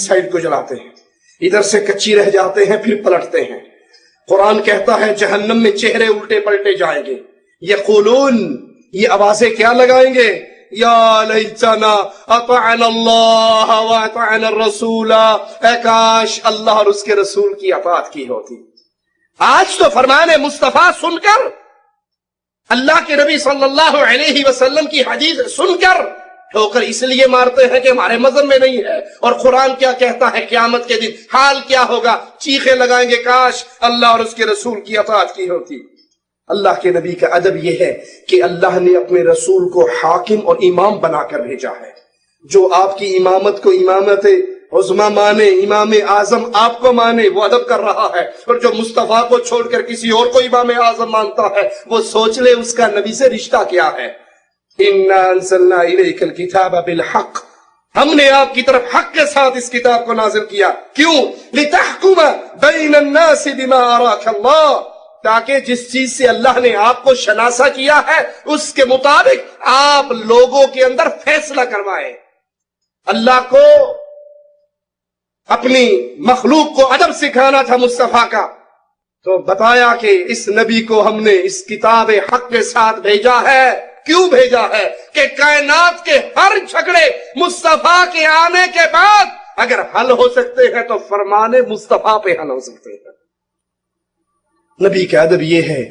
Side کو جلاتے ہیں، ادھر سے کچی رہ جاتے ہیں پھر پلٹتے ہیں۔ قرآن کہتا ہے جہنم میں چہرے الٹے پلٹے جائیں گے، یقولون، یہ آوازیں کیا لگائیں گے؟ یا لیتنا اطعنا اللہ واطعنا الرسول، اے کاش اللہ اور اس کے رسول کی اطاعت کی ہوتی۔ آج تو فرمان مصطفیٰ سن کر، اللہ کے نبی صلی اللہ علیہ وسلم کی حدیث سن کر ٹھوکر اس لیے مارتے ہیں کہ ہمارے مذہب میں نہیں ہے، اور قرآن کیا کہتا ہے قیامت کے دن حال کیا ہوگا؟ چیخیں لگائیں گے کاش اللہ اور اس کے رسول کی اطاعت کی ہوتی۔ اللہ کے نبی کا ادب یہ ہے کہ اللہ نے اپنے رسول کو حاکم اور امام بنا کر بھیجا ہے۔ جو آپ کی امامت کو امامت عظمیٰ مانے، امام اعظم آپ کو مانے، وہ ادب کر رہا ہے، اور جو مصطفیٰ کو چھوڑ کر کسی اور کو امام اعظم مانتا ہے وہ سوچ لے اس کا نبی سے رشتہ کیا ہے۔ اِنَّا أَنزَلْنَا إِلَيْكَ الْكِتَابَ بِالْحَقِّ، ہم نے آپ کی طرف حق کے ساتھ اس کتاب کو نازل کیا۔ کیوں؟ لِتَحْكُمَ بَيْنَ النَّاسِ بِمَا أَرَاكَ اللَّهُ، تاکہ جس چیز سے اللہ نے آپ کو شناسا کیا ہے اس کے مطابق آپ لوگوں کے اندر فیصلہ کروائیں۔ اللہ کو اپنی مخلوق کو ادب سکھانا تھا مصطفیٰ کا، تو بتایا کہ اس نبی کو ہم نے اس کتاب حق کے ساتھ بھیجا ہے۔ کیوں بھیجا ہے؟ کہ کائنات کے ہر جھگڑے مصطفیٰ کے آنے کے بعد اگر حل ہو سکتے ہیں تو فرمان مصطفیٰ پہ حل ہو سکتے ہیں۔ نبی کا ادب یہ ہے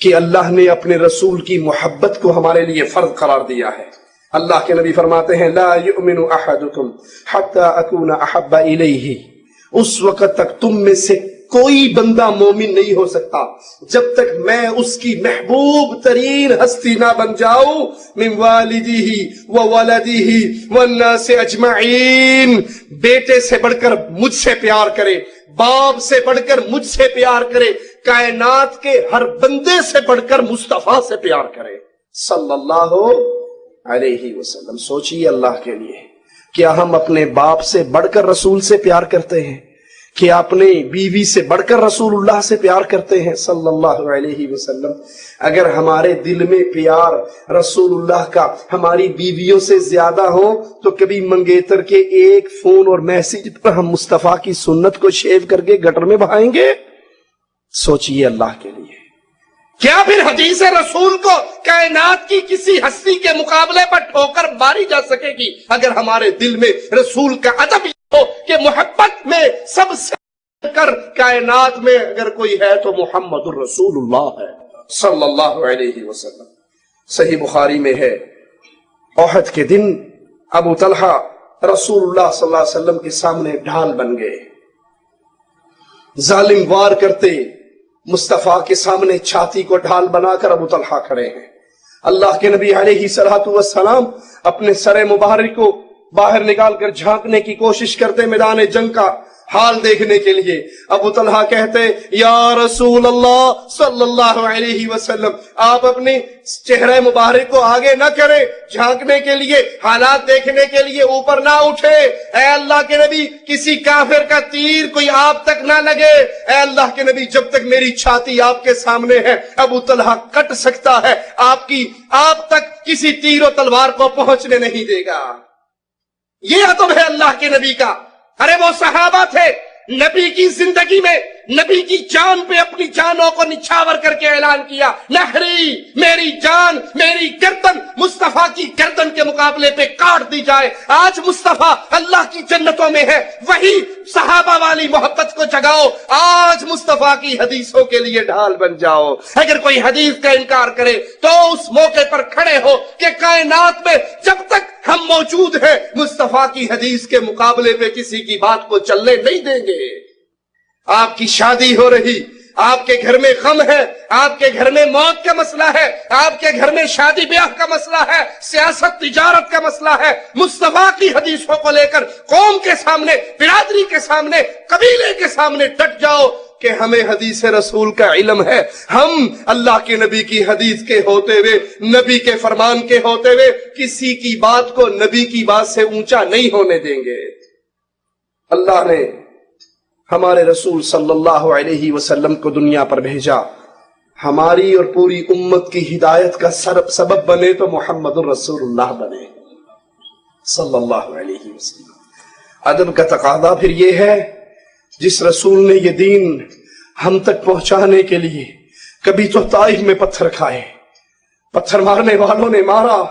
کہ اللہ نے اپنے رسول کی محبت کو ہمارے لیے فرض قرار دیا ہے۔ اللہ کے نبی فرماتے ہیں لا یؤمن احدکم حتی اکون احب الیہ، اس وقت تک تم میں سے کوئی بندہ مومن نہیں ہو سکتا جب تک میں اس کی محبوب ترین ہستی نہ بن جاؤں، من والدہ وولدہ والناس اجمعین، بیٹے سے بڑھ کر مجھ سے پیار کرے، باپ سے بڑھ کر مجھ سے پیار کرے، کائنات کے ہر بندے سے بڑھ کر مصطفیٰ سے پیار کرے صلی اللہ علیہ وسلم۔ سوچئے اللہ کے لیے، کیا ہم اپنے باپ سے بڑھ کر رسول سے پیار کرتے ہیں؟ کیا اپنے بیوی سے بڑھ کر رسول اللہ سے پیار کرتے ہیں صلی اللہ علیہ وسلم؟ اگر ہمارے دل میں پیار رسول اللہ کا ہماری بیویوں سے زیادہ ہو تو کبھی منگیتر کے ایک فون اور میسج پر ہم مصطفیٰ کی سنت کو شیو کر کے گٹر میں بہائیں گے؟ سوچئے اللہ کے لیے۔ کیا پھر حدیث رسول کو کائنات کی کسی ہستی کے مقابلے پر ٹھوکر ماری جا سکے گی اگر ہمارے دل میں رسول کا ادب ہو کہ محبت میں سب سے کر کائنات میں اگر کوئی ہے تو محمد الرسول اللہ ہے صلی اللہ علیہ وسلم۔ صحیح بخاری میں ہے احد کے دن ابو طلحہ رسول اللہ صلی اللہ علیہ وسلم کے سامنے ڈھال بن گئے، ظالم وار کرتے مصطفیٰ کے سامنے چھاتی کو ڈھال بنا کر ابو طلحہ کھڑے ہیں۔ اللہ کے نبی علیہ الصلوۃ والسلام اپنے سر مبارک کو باہر نکال کر جھانکنے کی کوشش کرتے میدان جنگ کا حال دیکھنے کے لیے۔ ابو طلحہ کہتے یا رسول اللہ صلی اللہ علیہ وسلم، آپ اپنی چہرہ مبارک کو آگے نہ کریں، جھانکنے کے لیے، حالات دیکھنے کے لیے اوپر نہ اٹھے۔ اے اللہ کے نبی، کسی کافر کا تیر کوئی آپ تک نہ لگے۔ اے اللہ کے نبی، جب تک میری چھاتی آپ کے سامنے ہے ابو طلحہ کٹ سکتا ہے، آپ تک کسی تیر و تلوار کو پہنچنے نہیں دے گا۔ یہ ادب ہے اللہ کے نبی کا۔ ارے وہ صحابہ تھے، نبی کی زندگی میں نبی کی جان پہ اپنی جانوں کو نچھاور کر کے اعلان کیا، نحری، میری جان، میری گردن مصطفیٰ کی گردن کے مقابلے پہ کاٹ دی جائے۔ آج مصطفیٰ اللہ کی جنتوں میں ہے، وہی صحابہ والی محبت کو جگاؤ، آج مصطفیٰ کی حدیثوں کے لیے ڈھال بن جاؤ۔ اگر کوئی حدیث کا انکار کرے تو اس موقع پر کھڑے ہو کہ کائنات میں جب تک ہم موجود ہیں مصطفیٰ کی حدیث کے مقابلے پہ کسی کی بات کو چلنے نہیں دیں گے۔ آپ کی شادی ہو رہی، آپ کے گھر میں غم ہے، آپ کے گھر میں موت کا مسئلہ ہے، آپ کے گھر میں شادی بیاہ کا مسئلہ ہے، سیاست تجارت کا مسئلہ ہے، مصطفیٰ کی حدیثوں کو لے کر قوم کے سامنے، برادری کے سامنے، قبیلے کے سامنے ڈٹ جاؤ کہ ہمیں حدیث رسول کا علم ہے، ہم اللہ کے نبی کی حدیث کے ہوتے ہوئے، نبی کے فرمان کے ہوتے ہوئے کسی کی بات کو نبی کی بات سے اونچا نہیں ہونے دیں گے۔ اللہ نے ہمارے رسول صلی اللہ علیہ وسلم کو دنیا پر بھیجا، ہماری اور پوری امت کی ہدایت کا سبب بنے تو محمد الرسول اللہ بنے صلی اللہ علیہ وسلم۔ ادب کا تقاضا پھر یہ ہے، جس رسول نے یہ دین ہم تک پہنچانے کے لیے کبھی تو طائف میں پتھر کھائے، پتھر مارنے والوں نے مارا،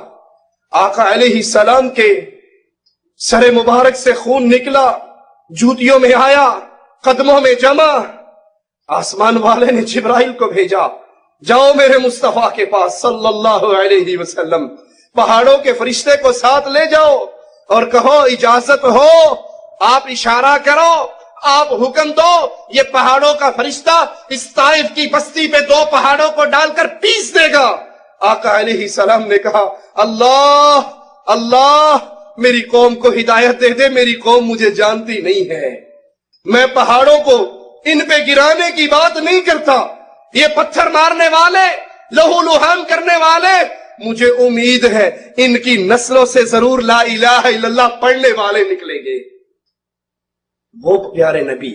آقا علیہ السلام کے سر مبارک سے خون نکلا، جوتیوں میں آیا، قدموں میں جمع، آسمان والے نے جبرائیل کو بھیجا، جاؤ میرے مصطفیٰ کے پاس صلی اللہ علیہ وسلم، پہاڑوں کے فرشتے کو ساتھ لے جاؤ اور کہو اجازت ہو، آپ اشارہ کرو، آپ حکم دو، یہ پہاڑوں کا فرشتہ اس طائف کی بستی پہ 2 پہاڑوں کو ڈال کر پیس دے گا۔ آقا علیہ السلام نے کہا اللہ اللہ، میری قوم کو ہدایت دے دے، میری قوم مجھے جانتی نہیں ہے، میں پہاڑوں کو ان پہ گرانے کی بات نہیں کرتا، یہ پتھر مارنے والے، لہو لہان کرنے والے، مجھے امید ہے ان کی نسلوں سے ضرور لا الہ الا اللہ پڑھنے والے نکلیں گے۔ وہ پیارے نبی،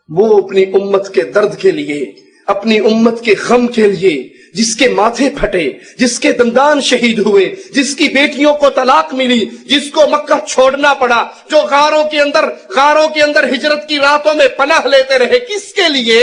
وہ اپنی امت کے درد کے لیے، اپنی امت کے غم کے لیے، جس کے ماتھے پھٹے، جس کے دندان شہید ہوئے، جس کی بیٹیوں کو طلاق ملی، جس کو مکہ چھوڑنا پڑا، جو غاروں کے اندر ہجرت کی راتوں میں پناہ لیتے رہے، کس کے لیے؟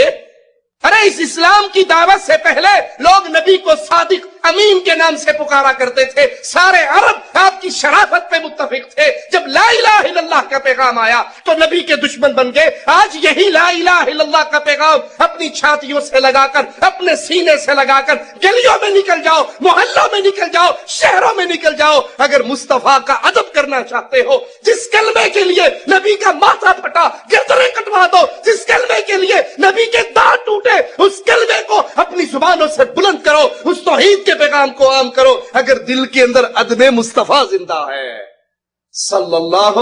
ارے اس اسلام کی دعوت سے پہلے لوگ نبی کو صادق امین کے نام سے پکارا کرتے تھے، سارے عرب آپ کی شرافت پہ متفق تھے، جب لا الہ الا اللہ کا پیغام آیا تو نبی کے دشمن بن گئے۔ آج یہی لا الہ الا اللہ کا پیغام اپنی چھاتیوں سے لگا کر، اپنے سینے سے لگا کر گلیوں میں نکل جاؤ، محلوں میں نکل جاؤ، شہروں میں نکل جاؤ، اگر مصطفیٰ کا ادب کرنا چاہتے ہو، جس کلمے کے لیے نبی کا ماتھا پھٹا گردنیں کٹوا دو، جس کلمے کے لیے نبی کے دانت ٹوٹے اس کلمے کو اپنی زبانوں سے بلند کرو، اس توحید کے پیغام کو عام کرو، اگر دل کے اندر ادب مصطفیٰ زندہ ہے صلی اللہ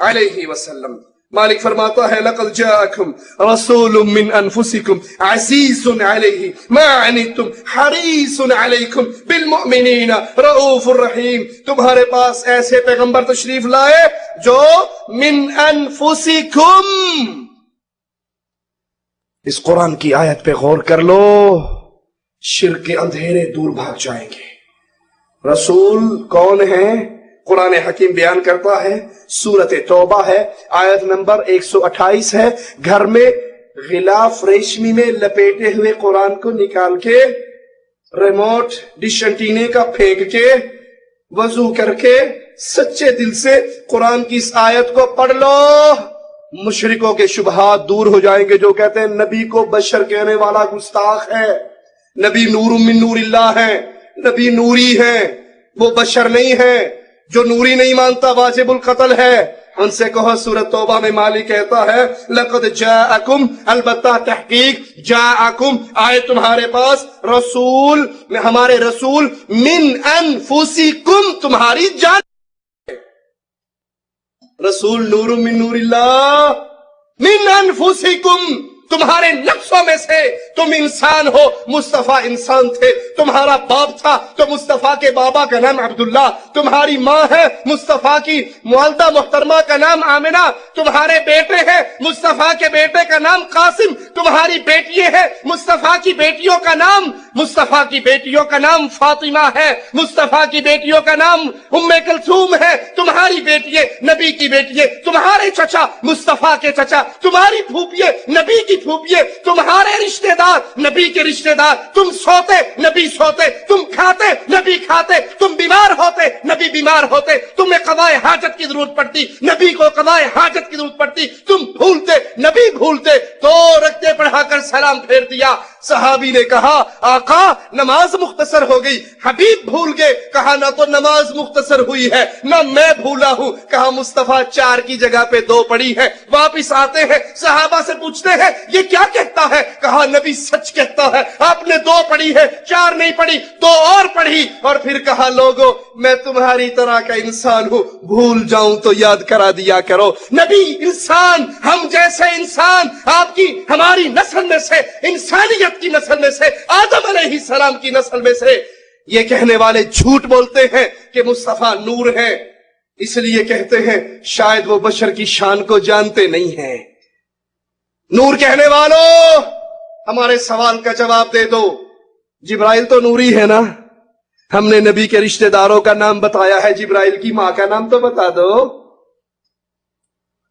علیہ وسلم۔ مالک فرماتا ہے لقد جاءکم رسول من انفسکم عزیز علیہ ما عنتم حریص علیکم بالمؤمنین رؤوف الرحیم، تمہارے پاس ایسے پیغمبر تشریف لائے جو من انفسکم، اس قرآن کی آیت پہ غور کر لو، شرک کے اندھیرے دور بھاگ جائیں گے۔ رسول کون ہیں؟ قرآن حکیم بیان کرتا ہے، سورۃ توبہ ہے، آیت نمبر 128 ہے، گھر میں غلاف ریشمی میں لپیٹے ہوئے قرآن کو نکال کے، ریموٹ ڈش انٹینے کا پھینک کے، وضو کر کے سچے دل سے قرآن کی اس آیت کو پڑھ لو، مشرکوں کے شبہات دور ہو جائیں گے جو کہتے ہیں نبی کو بشر کہنے والا گستاخ ہے، نبی نور من نور اللہ ہے، نبی نوری ہے، وہ بشر نہیں ہے، جو نوری نہیں مانتا واجب القتل ہے۔ ان سے کہو سورۃ توبہ میں مالک کہتا ہے لقد جاءکم، البتہ تحقیق، جاءکم آئے تمہارے پاس، رسول ہمارے رسول، من انفسکم تمہاری جان، رسول نور من نور اللہ، من انفسکم تمہارے نفسوں میں سے، تم انسان ہو، مصطفیٰ انسان تھے، تمہارا باپ تھا تو مصطفیٰ کے بابا کا نام عبداللہ، تمہاری ماں ہے مصطفیٰ کی والدہ محترمہ کا نام آمنہ، تمہارے بیٹے ہیں مصطفیٰ کے بیٹے کا نام قاسم، تمہاری بیٹیاں ہیں مصطفیٰ کی بیٹیوں کا نام، مصطفیٰ کی بیٹیوں کا نام فاطمہ ہے، مصطفیٰ کی بیٹیوں کا نام ام کلثوم ہے، تمہاری بیٹیاں نبی کی بیٹیاں، تمہارے چچا مصطفیٰ کے چچا، تمہاری پھوپھیاں نبی کی پھوپھیے، تمہارے رشتہ دار نبی کے رشتہ دار، تم سوتے نبی سوتے، تم کھاتے نبی کھاتے، تم بیمار ہوتے نبی بیمار ہوتے، تمہیں قضاء حاجت کی ضرورت پڑتی نبی کو قضاء حاجت کی ضرورت پڑتی، تم بھولتے نبی بھولتے، تو رکعتیں پڑھا کر سلام پھیر دیا۔ صحابی نے کہا آقا نماز مختصر ہو گئی، حبیب بھول گئے، کہا نہ تو نماز مختصر ہوئی ہے نہ میں بھولا ہوں، کہا مصطفیٰ 4 کی جگہ پہ 2 پڑھی ہے۔ واپس آتے ہیں صحابہ سے پوچھتے ہیں یہ کیا کہتا ہے؟ کہا نبی سچ کہتا ہے، آپ نے 2 پڑھی ہے، 4 نہیں پڑھی، 2 اور پڑھی، اور پھر کہا لوگو میں تمہاری طرح کا انسان ہوں، بھول جاؤں تو یاد کرا دیا کرو۔ نبی انسان، ہم جیسے انسان، آپ کی ہماری نسل میں سے، انسانیت کی نسل میں سے، آدم علیہ السلام کی نسل میں سے، یہ کہنے والے جھوٹ بولتے ہیں کہ مصطفیٰ نور ہے، اس لیے کہتے ہیں شاید وہ بشر کی شان کو جانتے نہیں ہیں۔ نور کہنے والوں ہمارے سوال کا جواب دے دو، جبرائیل تو نوری ہے نا؟ ہم نے نبی کے رشتہ داروں کا نام بتایا ہے، جبرائیل کی ماں کا نام تو بتا دو۔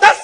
10,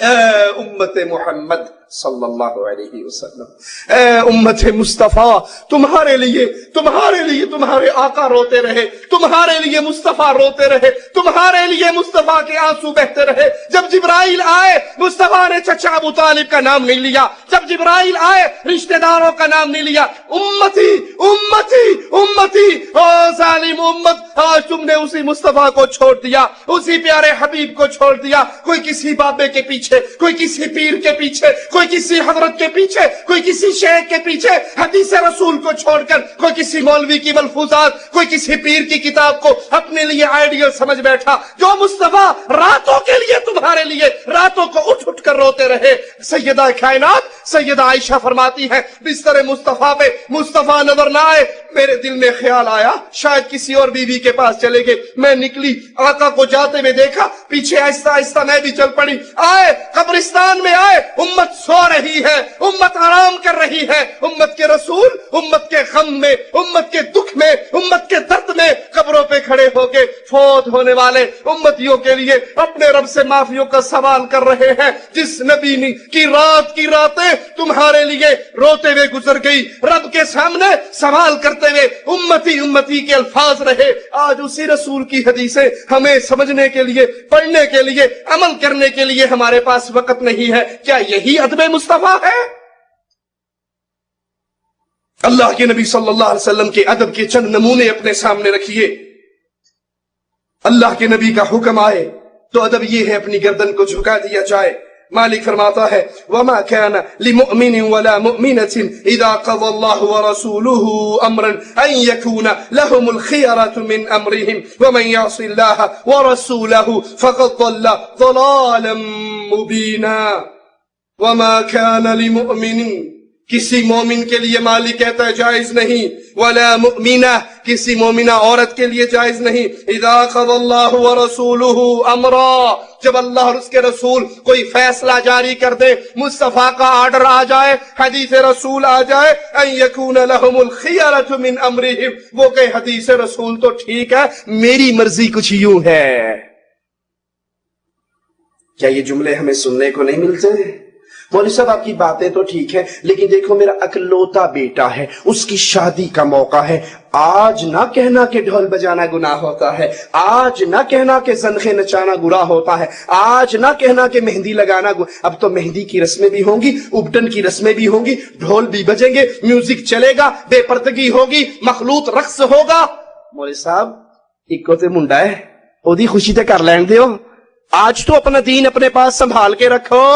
اے امت محمد صلی اللہ علیہ وسلم، اے امت مصطفیٰ، تمہارے لیے تمہارے آقا روتے رہے، تمہارے لیے مصطفیٰ روتے رہے، تمہارے لیے مصطفیٰ کے آنسو بہتے رہے۔ جب جبرائیل آئے مصطفیٰ نے چچا ابو طالب کا نام نہیں لیا، جب جبرائیل آئے رشتہ داروں کا نام نہیں لیا۔ امتی امتی امتی، او ظالم امت، آج تم نے اسی مصطفیٰ کو چھوڑ دیا، اسی پیارے حبیب کو چھوڑ دیا، کوئی کسی بابے کے پیچھے، کوئی کسی پیر کے پیچھے، کوئی کسی حضرت کے پیچھے، کوئی کسی شیخ کے پیچھے، حدیث رسول کو چھوڑ کر کوئی کسی مولوی کی ملفوظات، کوئی کسی پیر کی کتاب کو اپنے لیے آئیڈیل سمجھ بیٹھا۔ جو مصطفیٰ راتوں کے لیے تمہارے لیے راتوں کو اٹھ اٹھ کر روتے رہے۔ سیدہ کائنات سیدہ عائشہ فرماتی ہے بستر مصطفیٰ پہ مصطفیٰ نظر نہ آئے، میرے دل میں خیال آیا شاید کسی اور بیوی کے پاس چلے گئے۔ میں نکلی، آقا کو جاتے ہوئے دیکھا، پیچھے آہستہ آہستہ میں بھی چل پڑی۔ آئے قبرستان میں آئے، امت سو رہی ہے، امت آرام کر رہی ہے، امت کے رسول امت کے غم میں، امت کے دکھ میں، امت کے درد میں قبروں پہ کھڑے ہو کے فوت ہونے والے امتیوں کے لیے اپنے رب سے معافیوں کا سوال کر رہے ہیں۔ جس نبی کی راتیں تمہارے لیے روتے ہوئے گزر گئی، رب کے سامنے سوال کرتے ہوئے امتی امتی کے الفاظ رہے۔ آج اسی رسول کی حدیثیں ہمیں سمجھنے کے لیے، پڑھنے کے لیے، عمل کرنے کے لیے ہمارے پاس وقت نہیں ہے۔ کیا یہی ادب مصطفیٰ ہے؟ اللہ کے نبی صلی اللہ علیہ وسلم کے ادب کے چند نمونے اپنے سامنے رکھیے۔ اللہ کے نبی کا حکم آئے تو ادب یہ ہے اپنی گردن کو جھکا دیا جائے۔ مالک فرماتا ہے وَمَا كَانَ لِمُؤْمِنٍ وَلَا مُؤْمِنَةٍ إِذَا قَضَى اللَّهُ وَرَسُولُهُ أَمْرًا أَن يَكُونَ لَهُمُ الْخِيَرَةُ مِنْ أَمْرِهِمْ وَمَن يَعْصِ اللَّهَ وَرَسُولَهُ فَقَدْ ضَلَّ ضَلَالًا مُبِينًا۔ وَمَا كَانَ لِمُؤْمِنٍ، کسی مومن کے لیے مالک کہتا ہے جائز نہیں، ولا مؤمنہ، کسی مومنہ عورت کے لیے جائز نہیں، اذا قضى الله ورسوله امرا، جب اللہ اور اس کے رسول کوئی فیصلہ جاری کر دے، مصطفیٰ کا آرڈر آ جائے، حدیث رسول آ جائے، ان يكون لهم الخيرة من امرهم، وہ کہ حدیث رسول تو ٹھیک ہے، میری مرضی کچھ یوں ہے۔ کیا یہ جملے ہمیں سننے کو نہیں ملتے؟ مولوی صاحب آپ کی باتیں تو ٹھیک ہے، لیکن دیکھو میرا اکلوتا بیٹا ہے، اس کی شادی کا موقع ہے، آج نہ کہنا کہ ڈھول بجانا گناہ ہوتا ہے، آج نہ کہنا کہ زنخیں نچانا گناہ ہوتا ہے، آج نہ کہنا کہ مہندی لگانا اب تو مہندی کی رسمیں بھی ہوں گی، ابٹن کی رسمیں بھی ہوں گی، ڈھول بھی بجیں گے، میوزک چلے گا، بے پردگی ہوگی، مخلوط رقص ہوگا۔ مولوی صاحب ایک تے منڈا ہے، اودی خوشی تے کر لین دیو، آج تو اپنا دین اپنے پاس سنبھال کے رکھو۔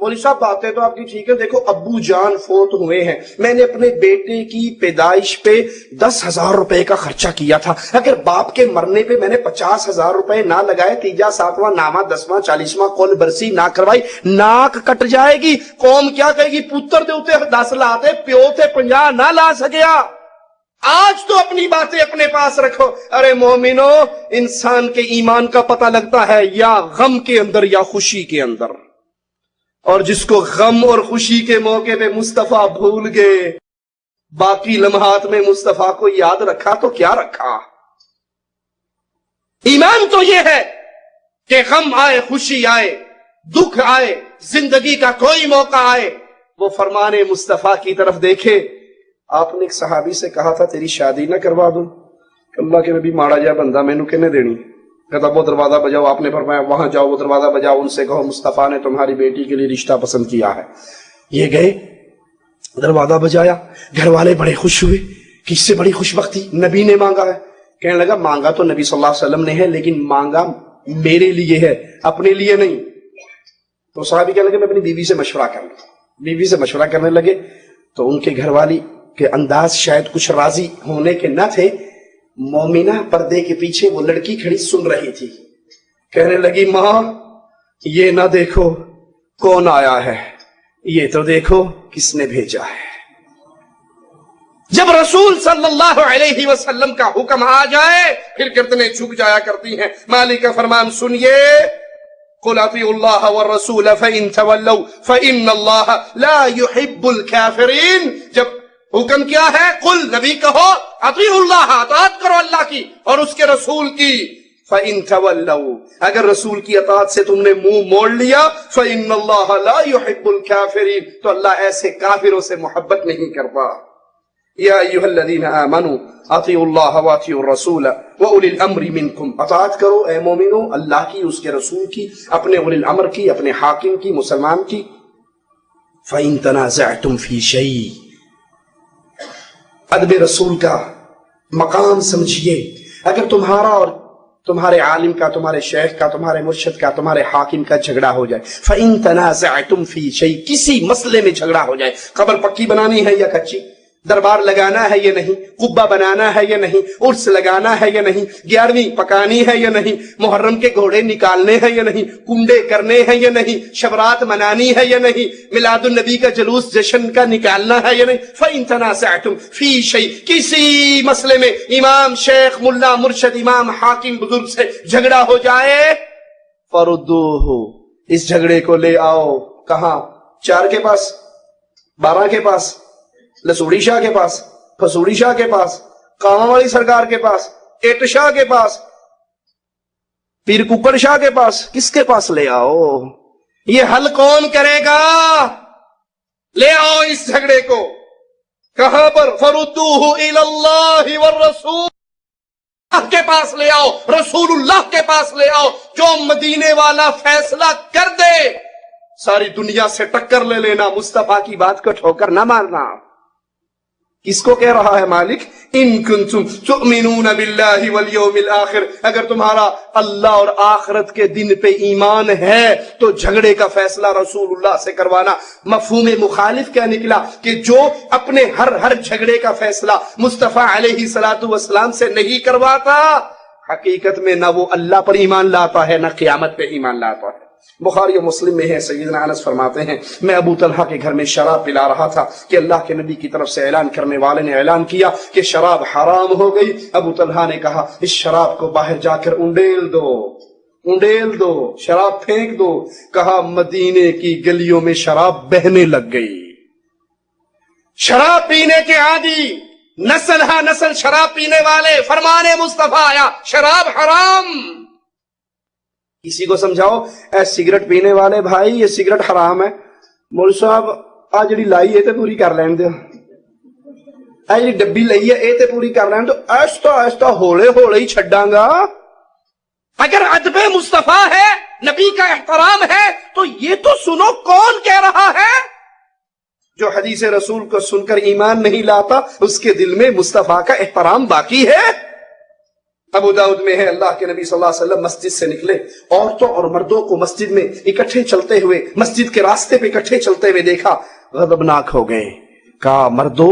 مولوی صاحب باتیں تو آپ کی ٹھیک ہے، دیکھو ابو جان فوت ہوئے ہیں، میں نے اپنے بیٹے کی پیدائش پہ 10,000 روپے کا خرچہ کیا تھا، اگر باپ کے مرنے پہ میں نے 50,000 روپے نہ لگائے، تیجا ساتواں نامہ 10واں 40واں کل برسی نہ کروائی، ناک کٹ جائے گی، قوم کیا کہے گی، پتر دے اتے 10 لا دے، پیو تے 50 نہ لا سکیا۔ آج تو اپنی باتیں اپنے پاس رکھو۔ ارے مومنو، انسان کے ایمان کا پتہ لگتا ہے یا غم کے اندر یا خوشی کے اندر، اور جس کو غم اور خوشی کے موقع پہ مصطفیٰ بھول گئے، باقی لمحات میں مصطفیٰ کو یاد رکھا تو کیا رکھا۔ ایمان تو یہ ہے کہ غم آئے، خوشی آئے، دکھ آئے، زندگی کا کوئی موقع آئے، وہ فرمان مصطفیٰ کی طرف دیکھے۔ آپ نے ایک صحابی سے کہا تھا تیری شادی نہ کروا دوں، اللہ کے نبی ماڑا جا بندہ مینوں کنے دینی، کہتا وہ دروازہ بجاؤ، آپ نے فرمایا وہاں جاؤ، وہ دروازہ بجاؤ، ان سے کہو مصطفیٰ نے تمہاری بیٹی کے لیے رشتہ پسند کیا ہے۔ یہ گئے، دروازہ بجایا، گھر والے بڑے خوش ہوئے، کس سے بڑی خوش بختی، نبی نے مانگا ہے۔ کہنے لگا مانگا تو نبی صلی اللہ علیہ وسلم نے ہے، لیکن مانگا میرے لیے ہے، اپنے لیے نہیں۔ تو صحابی کہنے لگے میں اپنی بیوی سے مشورہ کر لوں۔ بیوی سے مشورہ کرنے لگے تو ان کے گھر والی کے انداز شاید کچھ راضی ہونے کے نہ تھے، مومنہ پردے کے پیچھے وہ لڑکی کھڑی سن رہی تھی، کہنے لگی ماں یہ نہ دیکھو کون آیا ہے، یہ تو دیکھو کس نے بھیجا ہے۔ جب رسول صلی اللہ علیہ وسلم کا حکم آ جائے پھر گردنیں جھک جایا کرتی ہیں۔ مالک کا فرمان سنیے، قل اطیعوا اللہ والرسول فإن تولوا فإن اللہ لا يحب الكافرین۔ جب حکم کیا ہے، قل نبی کہو اطیعوا اللہ، اطاعت کرو اللہ کی اور اس کے رسول کی، فَإِن تَوَلَّوْا اگر رسول کی اطاعت سے تم نے منہ موڑ لیا فَإِنَّ اللَّهَ لَا يُحِبُّ الْكَافِرِينَ تو اللہ ایسے کافروں سے محبت نہیں کرتا۔ یا ایھا الذین آمنوا اطیعوا اللہ واطیعوا الرسول واولی الامر منکم، اطاعت کرو اے مومنو اللہ کی، اس کے رسول کی، اپنے اولی الامر کی، اپنے حاکم کی، مسلمان کی۔ فَإِن تَنَازَعْتُمْ فِي شَيْءٍ ادب رسول کا مقام سمجھیے، اگر تمہارا اور تمہارے عالم کا، تمہارے شیخ کا، تمہارے مرشد کا، تمہارے حاکم کا جھگڑا ہو جائے، فَإِن تَنَازَعْتُمْ فِي شَيْءٍ کسی مسئلے میں جھگڑا ہو جائے، قبر پکی بنانی ہے یا کچی، دربار لگانا ہے یا نہیں، قبہ بنانا ہے یا نہیں، عرس لگانا ہے یا نہیں، 11ویں پکانی ہے یا نہیں، محرم کے گھوڑے نکالنے ہیں یا نہیں، کنڈے کرنے ہیں یا نہیں، شبرات منانی ہے یا نہیں، میلاد النبی کا جلوس جشن کا نکالنا ہے یا نہیں۔ فَإِن تَنَازَعْتُمْ فِي شَيْءٍ کسی مسئلے میں امام، شیخ، ملا، مرشد، امام، حاکم، بزرگ سے جھگڑا ہو جائے فَرُدُّوهُ اس جھگڑے کو لے آؤ، کہاں؟ 4 کے پاس، 12 کے پاس، لسوڑی شاہ کے پاس، پھسوڑی شاہ کے پاس، کاما والی سرکار کے پاس، ایٹ شاہ کے پاس، پیر ککڑ شاہ کے پاس، کس کے پاس لے آؤ؟ یہ حل کون کرے گا؟ لے آؤ اس جھگڑے کو کہاں پر؟ فَرُدُّوهُ إِلَى اللَّهِ وَالرَّسُولِ اللہ کے پاس لے آؤ، رسول اللہ کے پاس لے آؤ، جو مدینے والا فیصلہ کر دے۔ ساری دنیا سے ٹکر لے لینا، مصطفیٰ کی بات کو ٹھوکر نہ مارنا۔ کس کو کہہ رہا ہے مالک؟ ان کنتم تؤمنون باللہ والیوم الآخر اگر تمہارا اللہ اور آخرت کے دن پہ ایمان ہے تو جھگڑے کا فیصلہ رسول اللہ سے کروانا۔ مفہوم مخالف کیا نکلا کہ جو اپنے ہر جھگڑے کا فیصلہ مصطفیٰ علیہ السلام سے نہیں کرواتا، حقیقت میں نہ وہ اللہ پر ایمان لاتا ہے نہ قیامت پہ ایمان لاتا ہے۔ بخاری و مسلم میں ہے، سیدنا انس فرماتے ہیں میں ابو طلحہ کے گھر میں شراب پلا رہا تھا کہ اللہ کے نبی کی طرف سے اعلان کرنے والے نے اعلان کیا کہ شراب حرام ہو گئی۔ ابو طلحہ نے کہا اس شراب کو باہر جا کر انڈیل دو، شراب پھینک دو۔ کہا مدینے کی گلیوں میں شراب بہنے لگ گئی۔ شراب پینے کے عادی، نسل ہا نسل شراب پینے والے، فرمان مصطفیٰ آیا شراب حرام۔ کسی کو سمجھاؤ اے سگریٹ پینے والے بھائی یہ سگریٹ حرام ہے، مول صاحب آ جڑی لائی ہے تے پوری کر لین دو، اے جڑی ڈبی لئی ہے اے تے پوری کر لین دو، ایستا ہولے ہی چھڈاں گا۔ اگر ادب مصطفیٰ ہے، نبی کا احترام ہے تو یہ تو سنو کون کہہ رہا ہے؟ جو حدیث رسول کو سن کر ایمان نہیں لاتا اس کے دل میں مصطفیٰ کا احترام باقی ہے۔ ابو داؤد میں ہے اللہ کے نبی صلی اللہ علیہ وسلم مسجد سے نکلے، عورتوں اور مردوں کو مسجد میں اکٹھے چلتے ہوئے، مسجد کے راستے پہ اکٹھے چلتے ہوئے دیکھا، غضبناک ہو گئے۔ کہا مردوں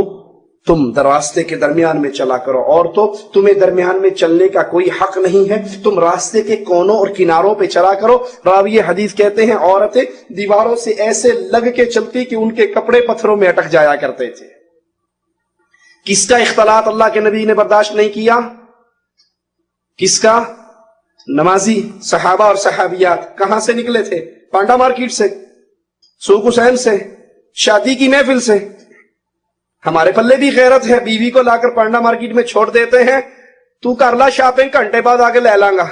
تم راستے کے درمیان میں چلا کرو، عورتوں تمہیں درمیان میں چلنے کا کوئی حق نہیں ہے، تم راستے کے کونوں اور کناروں پہ چلا کرو۔ راوی حدیث کہتے ہیں عورتیں دیواروں سے ایسے لگ کے چلتی کہ ان کے کپڑے پتھروں میں اٹک جایا کرتے تھے۔ کس کا اختلاط اللہ کے نبی نے برداشت نہیں کیا؟ کس کا؟ نمازی صحابہ اور صحابیات کہاں سے نکلے تھے؟ پانڈا مارکیٹ سے، سوق حسین سے، شادی کی محفل سے۔ ہمارے پلے بھی غیرت ہے، بیوی کو لا کر پانڈا مارکیٹ میں چھوڑ دیتے ہیں، تو کر لا شاپنگ، گھنٹے بعد آگے لے لاں گا۔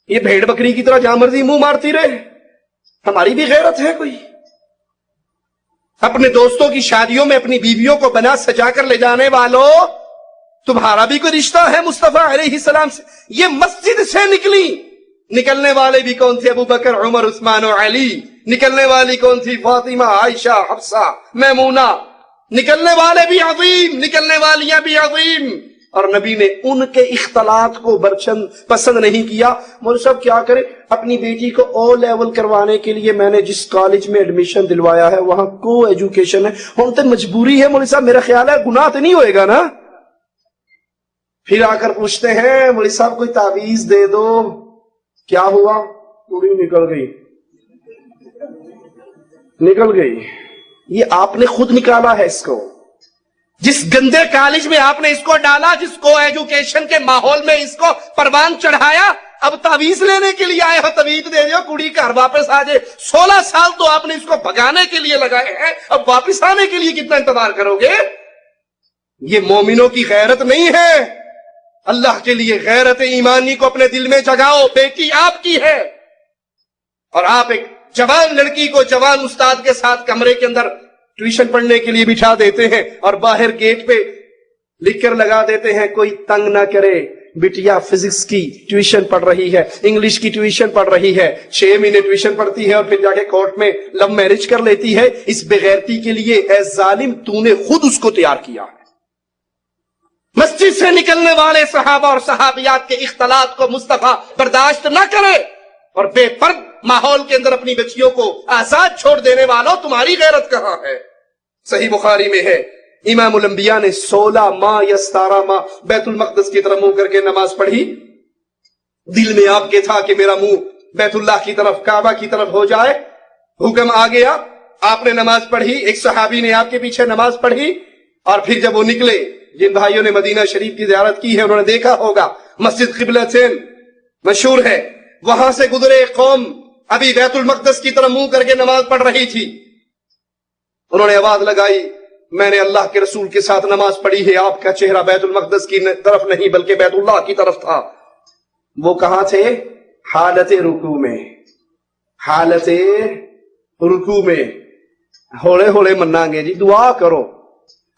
یہ بھیڑ بکری کی طرح جہاں مرضی منہ مارتی رہے، ہماری بھی غیرت ہے کوئی؟ اپنے دوستوں کی شادیوں میں اپنی بیویوں کو بنا سجا کر لے جانے والوں، تمہارا بھی کوئی رشتہ ہے مصطفیٰ علیہ السلام سے؟ یہ مسجد سے نکلنے والے بھی کون تھے؟ ابو بکر، عمر، عثمان و علی۔ نکلنے والی کون تھی؟ فاطمہ، عائشہ، حفصہ، میمونہ۔ نکلنے والے بھی عظیم، نکلنے والیاں بھی عظیم، اور نبی نے ان کے اختلاط کو پسند نہیں کیا۔ مولوی صاحب کیا کرے؟ اپنی بیٹی کو او لیول کروانے کے لیے میں نے جس کالج میں ایڈمیشن دلوایا ہے وہاں کو ایجوکیشن ہے، ہم تو مجبوری ہے مولوی صاحب، میرا خیال ہے گناہ تو نہیں ہوئے گا نا؟ پھر آ کر پوچھتے ہیں مولوی صاحب کوئی تعویذ دے دو، کیا ہوا؟ پوری نکل گئی۔ یہ آپ نے خود نکالا ہے اس کو، جس گندے کالج میں آپ نے اس کو ڈالا، جس کو ایجوکیشن کے ماحول میں اس کو پروان چڑھایا، اب تعویذ لینے کے لیے آئے ہو، تعویذ دے دو کڑی گھر واپس آ جائے۔ 16 سال تو آپ نے اس کو بھگانے کے لیے لگائے ہیں، اب واپس آنے کے لیے کتنا انتظار کرو گے؟ یہ مومنوں کی غیرت نہیں ہے۔ اللہ کے لیے غیرت ایمانی کو اپنے دل میں جگاؤ. بیٹی آپ کی ہے اور آپ ایک جوان لڑکی کو جوان استاد کے ساتھ کمرے کے اندر ٹیوشن پڑھنے کے لیے بٹھا دیتے ہیں اور باہر گیٹ پہ لکھ کر لگا دیتے ہیں کوئی تنگ نہ کرے، بٹیا فزکس کی ٹیوشن پڑھ رہی ہے، انگلش کی ٹیوشن پڑھ رہی ہے. 6 مہینے ٹیوشن پڑھتی ہے اور پھر جا کے کورٹ میں لو میرج کر لیتی ہے. اس بغیرتی کے لیے اے ظالم تو نے خود اس کو تیار کیا ہے. مسجد سے نکلنے والے صحابہ اور صحابیات کے اختلاط کو مصطفیٰ برداشت نہ کرے اور بے پرد ماحول کے اندر اپنی بچیوں کو آزاد چھوڑ دینے والوں تمہاری غیرت کہاں ہے؟ صحیح بخاری میں ہے امام الانبیاء نے 16 ماہ یا 17 ماہ بیت المقدس کی طرف منہ کر کے نماز پڑھی. دل میں آپ کے تھا کہ میرا منہ بیت اللہ کی طرف، کعبہ کی طرف ہو جائے. حکم آ گیا، آپ نے نماز پڑھی. ایک صحابی نے آپ کے پیچھے نماز پڑھی اور پھر جب وہ نکلے، جن بھائیوں نے مدینہ شریف کی زیارت کی ہے انہوں نے دیکھا ہوگا مسجد قبلتین مشہور ہے، وہاں سے گزرے قوم ابھی بیت المقدس کی طرف منہ کر کے نماز پڑھ رہی تھی. انہوں نے آواز لگائی، میں نے اللہ کے رسول کے ساتھ نماز پڑھی ہے، آپ کا چہرہ بیت المقدس کی طرف نہیں بلکہ بیت اللہ کی طرف تھا. وہ کہاں تھے؟ حالت رکوع میں. حالت رکوع میں. ہولے ہولے منائیں گے جی، دعا کرو.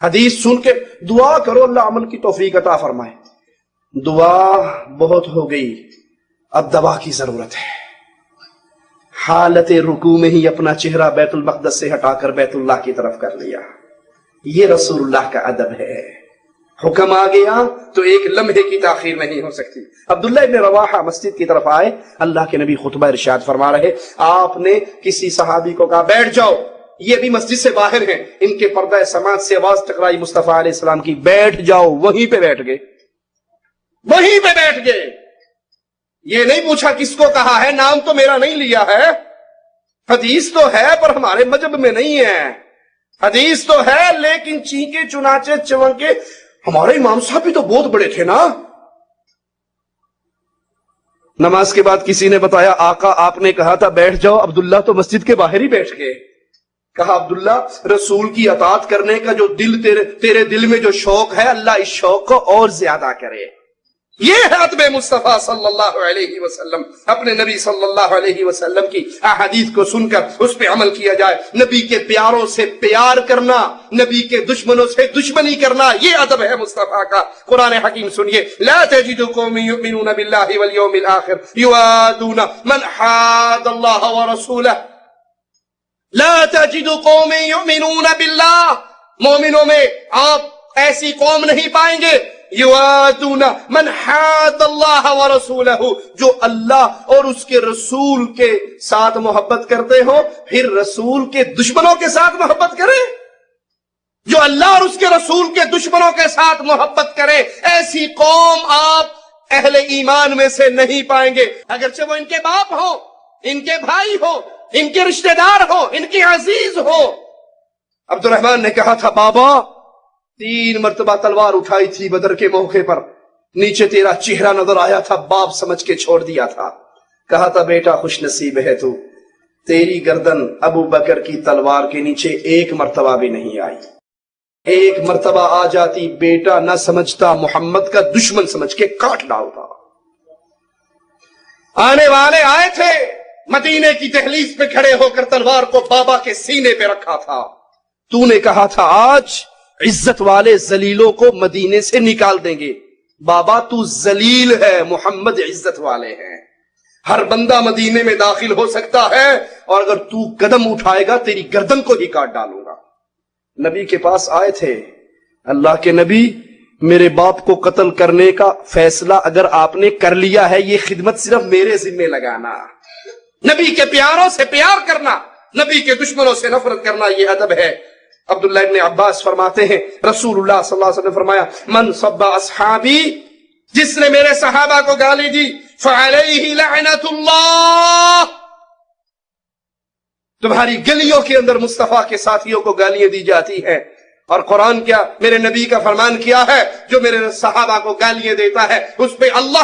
حدیث سن کے دعا کرو اللہ عمل کی توفیق عطا فرمائے. دعا بہت ہو گئی، اب دوا کی ضرورت ہے. حالت رکوع میں ہی اپنا چہرہ بیت المقدس سے ہٹا کر بیت اللہ کی طرف کر لیا. یہ رسول اللہ کا ادب ہے. حکم آ گیا تو ایک لمحے کی تاخیر نہیں ہو سکتی. عبداللہ ابن رواحہ مسجد کی طرف آئے، اللہ کے نبی خطبہ ارشاد فرما رہے. آپ نے کسی صحابی کو کہا بیٹھ جاؤ، یہ بھی مسجد سے باہر ہیں، ان کے پردہ سماعت سے آواز ٹکرائی مصطفیٰ علیہ السلام کی، بیٹھ جاؤ. وہیں پہ بیٹھ گئے، وہیں پہ بیٹھ گئے. یہ نہیں پوچھا کس کو کہا ہے، نام تو میرا نہیں لیا ہے. حدیث تو ہے پر ہمارے مذہب میں نہیں ہے. حدیث تو ہے لیکن چینکے چنانچے چونکے، ہمارے امام صاحب بھی تو بہت بڑے تھے نا. نماز کے بعد کسی نے بتایا آقا آپ نے کہا تھا بیٹھ جاؤ، عبداللہ تو مسجد کے باہر ہی بیٹھ گئے. کہا عبداللہ رسول کی اطاعت کرنے کا جو دل تیرے دل میں جو شوق ہے، اللہ اس شوق کو اور زیادہ کرے. یہ ہے ادب مصطفیٰ صلی اللہ علیہ وسلم. اپنے نبی صلی اللہ علیہ وسلم کی احادیث کو سن کر اس پہ عمل کیا جائے. نبی کے پیاروں سے پیار کرنا، نبی کے دشمنوں سے دشمنی کرنا، یہ ادب ہے مصطفیٰ کا. قرآن حکیم سنیے، لا تجد قوم یؤمنون باللہ والیوم الآخر یوادون من حاد اللہ ورسولہ. لا تجد قوم یؤمنون باللہ، مومنوں میں آپ ایسی قوم نہیں پائیں گے، یوادون من حاد اللہ ورسولہ، جو اللہ اور اس کے رسول کے ساتھ محبت کرتے ہو پھر رسول کے دشمنوں کے ساتھ محبت کرے. جو اللہ اور اس کے رسول کے دشمنوں کے ساتھ محبت کرے، ایسی قوم آپ اہل ایمان میں سے نہیں پائیں گے، اگرچہ وہ ان کے باپ ہو، ان کے بھائی ہو، ان کے رشتہ دار ہو، ان کے عزیز ہو. عبد الرحمن نے کہا تھا بابا 3 مرتبہ تلوار اٹھائی تھی بدر کے موقع پر، نیچے تیرا چہرہ نظر آیا تھا، باپ سمجھ کے چھوڑ دیا تھا. کہا تھا بیٹا خوش نصیب ہے تو، تیری گردن ابو بکر کی تلوار کے نیچے 1 مرتبہ بھی نہیں آئی. 1 مرتبہ آ جاتی بیٹا نہ سمجھتا، محمد کا دشمن سمجھ کے کاٹ ڈالتا. آنے والے آئے تھے، مدینے کی دہلیز پہ کھڑے ہو کر تلوار کو بابا کے سینے پہ رکھا تھا. تو نے کہا تھا آج عزت والے ذلیلوں کو مدینے سے نکال دیں گے. بابا تو ذلیل ہے، محمد عزت والے ہیں. ہر بندہ مدینے میں داخل ہو سکتا ہے اور اگر تو قدم اٹھائے گا تیری گردن کو ہی کاٹ ڈالوں گا. نبی کے پاس آئے تھے، اللہ کے نبی میرے باپ کو قتل کرنے کا فیصلہ اگر آپ نے کر لیا ہے، یہ خدمت صرف میرے ذمہ لگانا. نبی کے پیاروں سے پیار کرنا، نبی کے دشمنوں سے نفرت کرنا، یہ ادب ہے. عبداللہ ابن عباس فرماتے ہیں رسول اللہ صلی اللہ علیہ وسلم نے فرمایا من صب اصحابی، جس نے میرے صحابہ کو گالی دی، فعلیہ لعنت اللہ. تمہاری گلیوں کے اندر مصطفیٰ کے ساتھیوں کو گالیاں دی جاتی ہیں، اور قرآن کیا، میرے نبی کا فرمان کیا ہے، جو میرے صحابہ کو گالیاں دیتا ہے اس پہ اللہ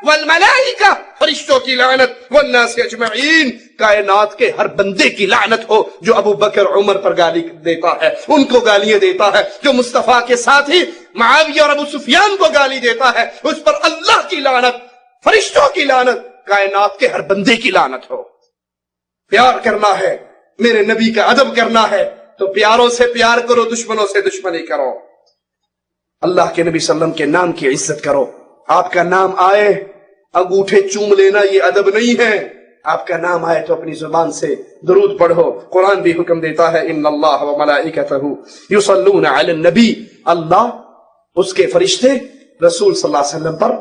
والملائکہ فرشتوں کی لعنت والناس اجمعین، کائنات کے ہر بندے کی لعنت ہو جو ابو بکر عمر پر گالی دیتا ہے، ان کو گالیاں دیتا ہے، جو مصطفیٰ کے ساتھ ہی معاویہ اور ابو سفیان کو گالی دیتا ہے، اس پر اللہ کی لعنت، فرشتوں کی لعنت، کائنات کے ہر بندے کی لعنت ہو۔ پیار کرنا ہے، میرے نبی کا ادب کرنا ہے تو پیاروں سے پیار کرو، دشمنوں سے دشمنی کرو۔ اللہ کے نبی صلی اللہ علیہ وسلم کے نام کی عزت کرو۔ آپ کا نام آئے انگوٹھے چوم لینا یہ ادب نہیں ہے، آپ کا نام آئے تو اپنی زبان سے درود پڑھو۔ قرآن بھی حکم دیتا ہے ان اللہ و ملائکتہ یصلون علی النبی، اللہ اس کے فرشتے رسول صلی اللہ علیہ وسلم پر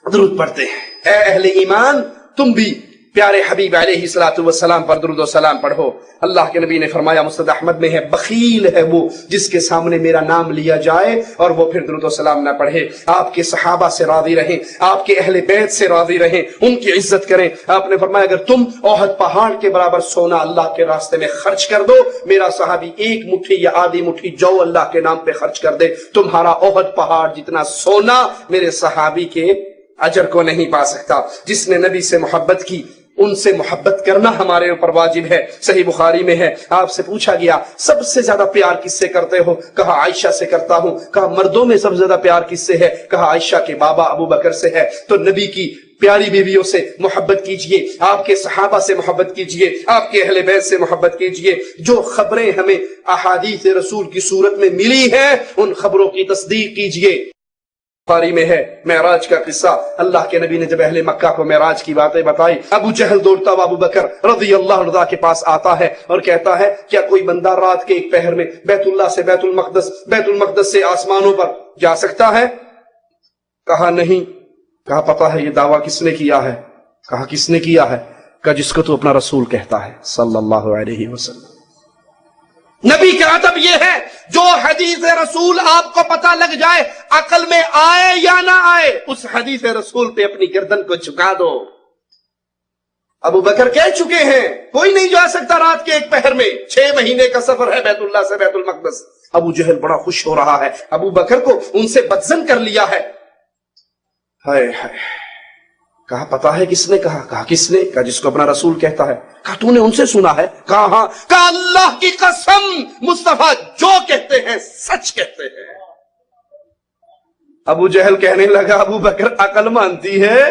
درود پڑھتے ہیں۔ اے اہل ایمان تم بھی پیارے حبیب علیہ الصلوۃ والسلام پر درود و سلام پڑھو۔ اللہ کے نبی نے فرمایا، مسند احمد میں ہے، بخیل ہے وہ جس کے سامنے میرا نام لیا جائے اور وہ پھر درود و سلام نہ پڑھے۔ آپ کے صحابہ سے راضی رہیں، آپ کے اہل بیت سے راضی رہیں، ان کی عزت کریں۔ آپ نے فرمایا اگر تم احد پہاڑ کے برابر سونا اللہ کے راستے میں خرچ کر دو، میرا صحابی ایک مٹھی یا آدھی مٹھی جو اللہ کے نام پہ خرچ کر دے، تمہارا احد پہاڑ جتنا سونا میرے صحابی کے اجر کو نہیں پا سکتا۔ جس نے نبی سے محبت کی ان سے محبت کرنا ہمارے اوپر واجب ہے۔ صحیح بخاری میں ہے، آپ سے پوچھا گیا سب سے زیادہ پیار کس سے کرتے ہو؟ کہا عائشہ سے کرتا ہوں۔ کہا مردوں میں سب سے زیادہ پیار کس سے ہے؟ کہا عائشہ کے بابا ابو بکر سے ہے۔ تو نبی کی پیاری بیویوں سے محبت کیجئے، آپ کے صحابہ سے محبت کیجئے، آپ کے اہل بیت سے محبت کیجئے۔ جو خبریں ہمیں احادیث رسول کی صورت میں ملی ہیں ان خبروں کی تصدیق کیجئے۔ بخاری میں ہے معراج کا قصہ، اللہ کے نبی نے جب اہل مکہ کو معراج کی باتیں بتائی، ابو جہل دوڑتا ہوا ابو بکر رضی اللہ عنہ کے پاس آتا ہے اور کہتا ہے کیا کوئی بندہ رات کے ایک پہر میں بیت اللہ سے بیت المقدس سے آسمانوں پر جا سکتا ہے؟ کہا نہیں۔ کہا پتا ہے یہ دعویٰ کس نے کیا ہے؟ کہا کس نے کیا ہے؟ کہا جس کو تو اپنا رسول کہتا ہے صلی اللہ علیہ وسلم۔ نبی کا ادب یہ ہے جو حدیث رسول آپ کو پتہ لگ جائے، عقل میں آئے یا نہ آئے، اس حدیث رسول پہ اپنی گردن کو جھکا دو۔ ابو بکر کہہ چکے ہیں کوئی نہیں جا سکتا رات کے ایک پہر میں، 6 مہینے کا سفر ہے بیت اللہ سے بیت المقدس۔ ابو جہل بڑا خوش ہو رہا ہے، ابو بکر کو ان سے بدظن کر لیا ہے۔ ہائے ہائے، کہا پتا ہے کس نے کہا؟ کہا کس نے؟ کہا جس کو اپنا رسول کہتا ہے۔ کہا تو نے ان سے سنا ہے؟ کہا ہاں۔ کہا اللہ کی قسم مصطفیٰ جو کہتے ہیں سچ کہتے ہیں۔ ابو جہل کہنے لگا ابو بکر عقل مانتی ہے؟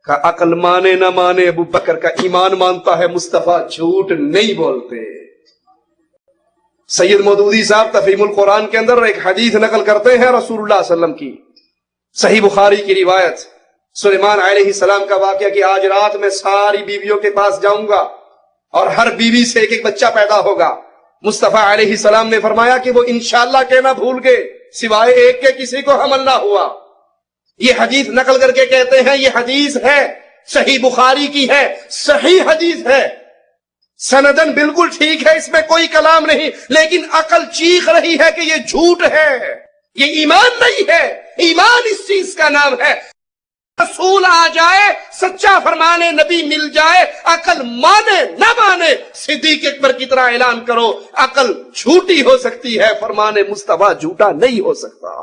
کہا عقل مانے نہ مانے ابو بکر کا ایمان مانتا ہے، مصطفیٰ جھوٹ نہیں بولتے۔ سید مودودی صاحب تفہیم القرآن کے اندر ایک حدیث نقل کرتے ہیں رسول اللہ صلی اللہ علیہ وسلم کی، صحیح بخاری کی روایت، سلیمان علیہ السلام کا واقعہ کہ آج رات میں ساری بیویوں کے پاس جاؤں گا اور ہر بیوی سے ایک ایک بچہ پیدا ہوگا۔ مصطفیٰ علیہ السلام نے فرمایا کہ وہ انشاءاللہ کہنا بھول گئے، سوائے ایک کے کسی کو حمل نہ ہوا۔ یہ حدیث نقل کر کے کہتے ہیں یہ حدیث ہے، صحیح بخاری کی ہے، صحیح حدیث ہے، سندن بالکل ٹھیک ہے، اس میں کوئی کلام نہیں، لیکن عقل چیخ رہی ہے کہ یہ جھوٹ ہے، یہ ایمان نہیں ہے۔ ایمان اس چیز کا نام ہے رسول آ جائے، سچا فرمانے نبی مل جائے، عقل مانے نہ مانے، صدیق اکبر کی طرح اعلان کرو عقل جھوٹی ہو سکتی ہے، فرمانے مصطفیٰ جھوٹا نہیں ہو سکتا۔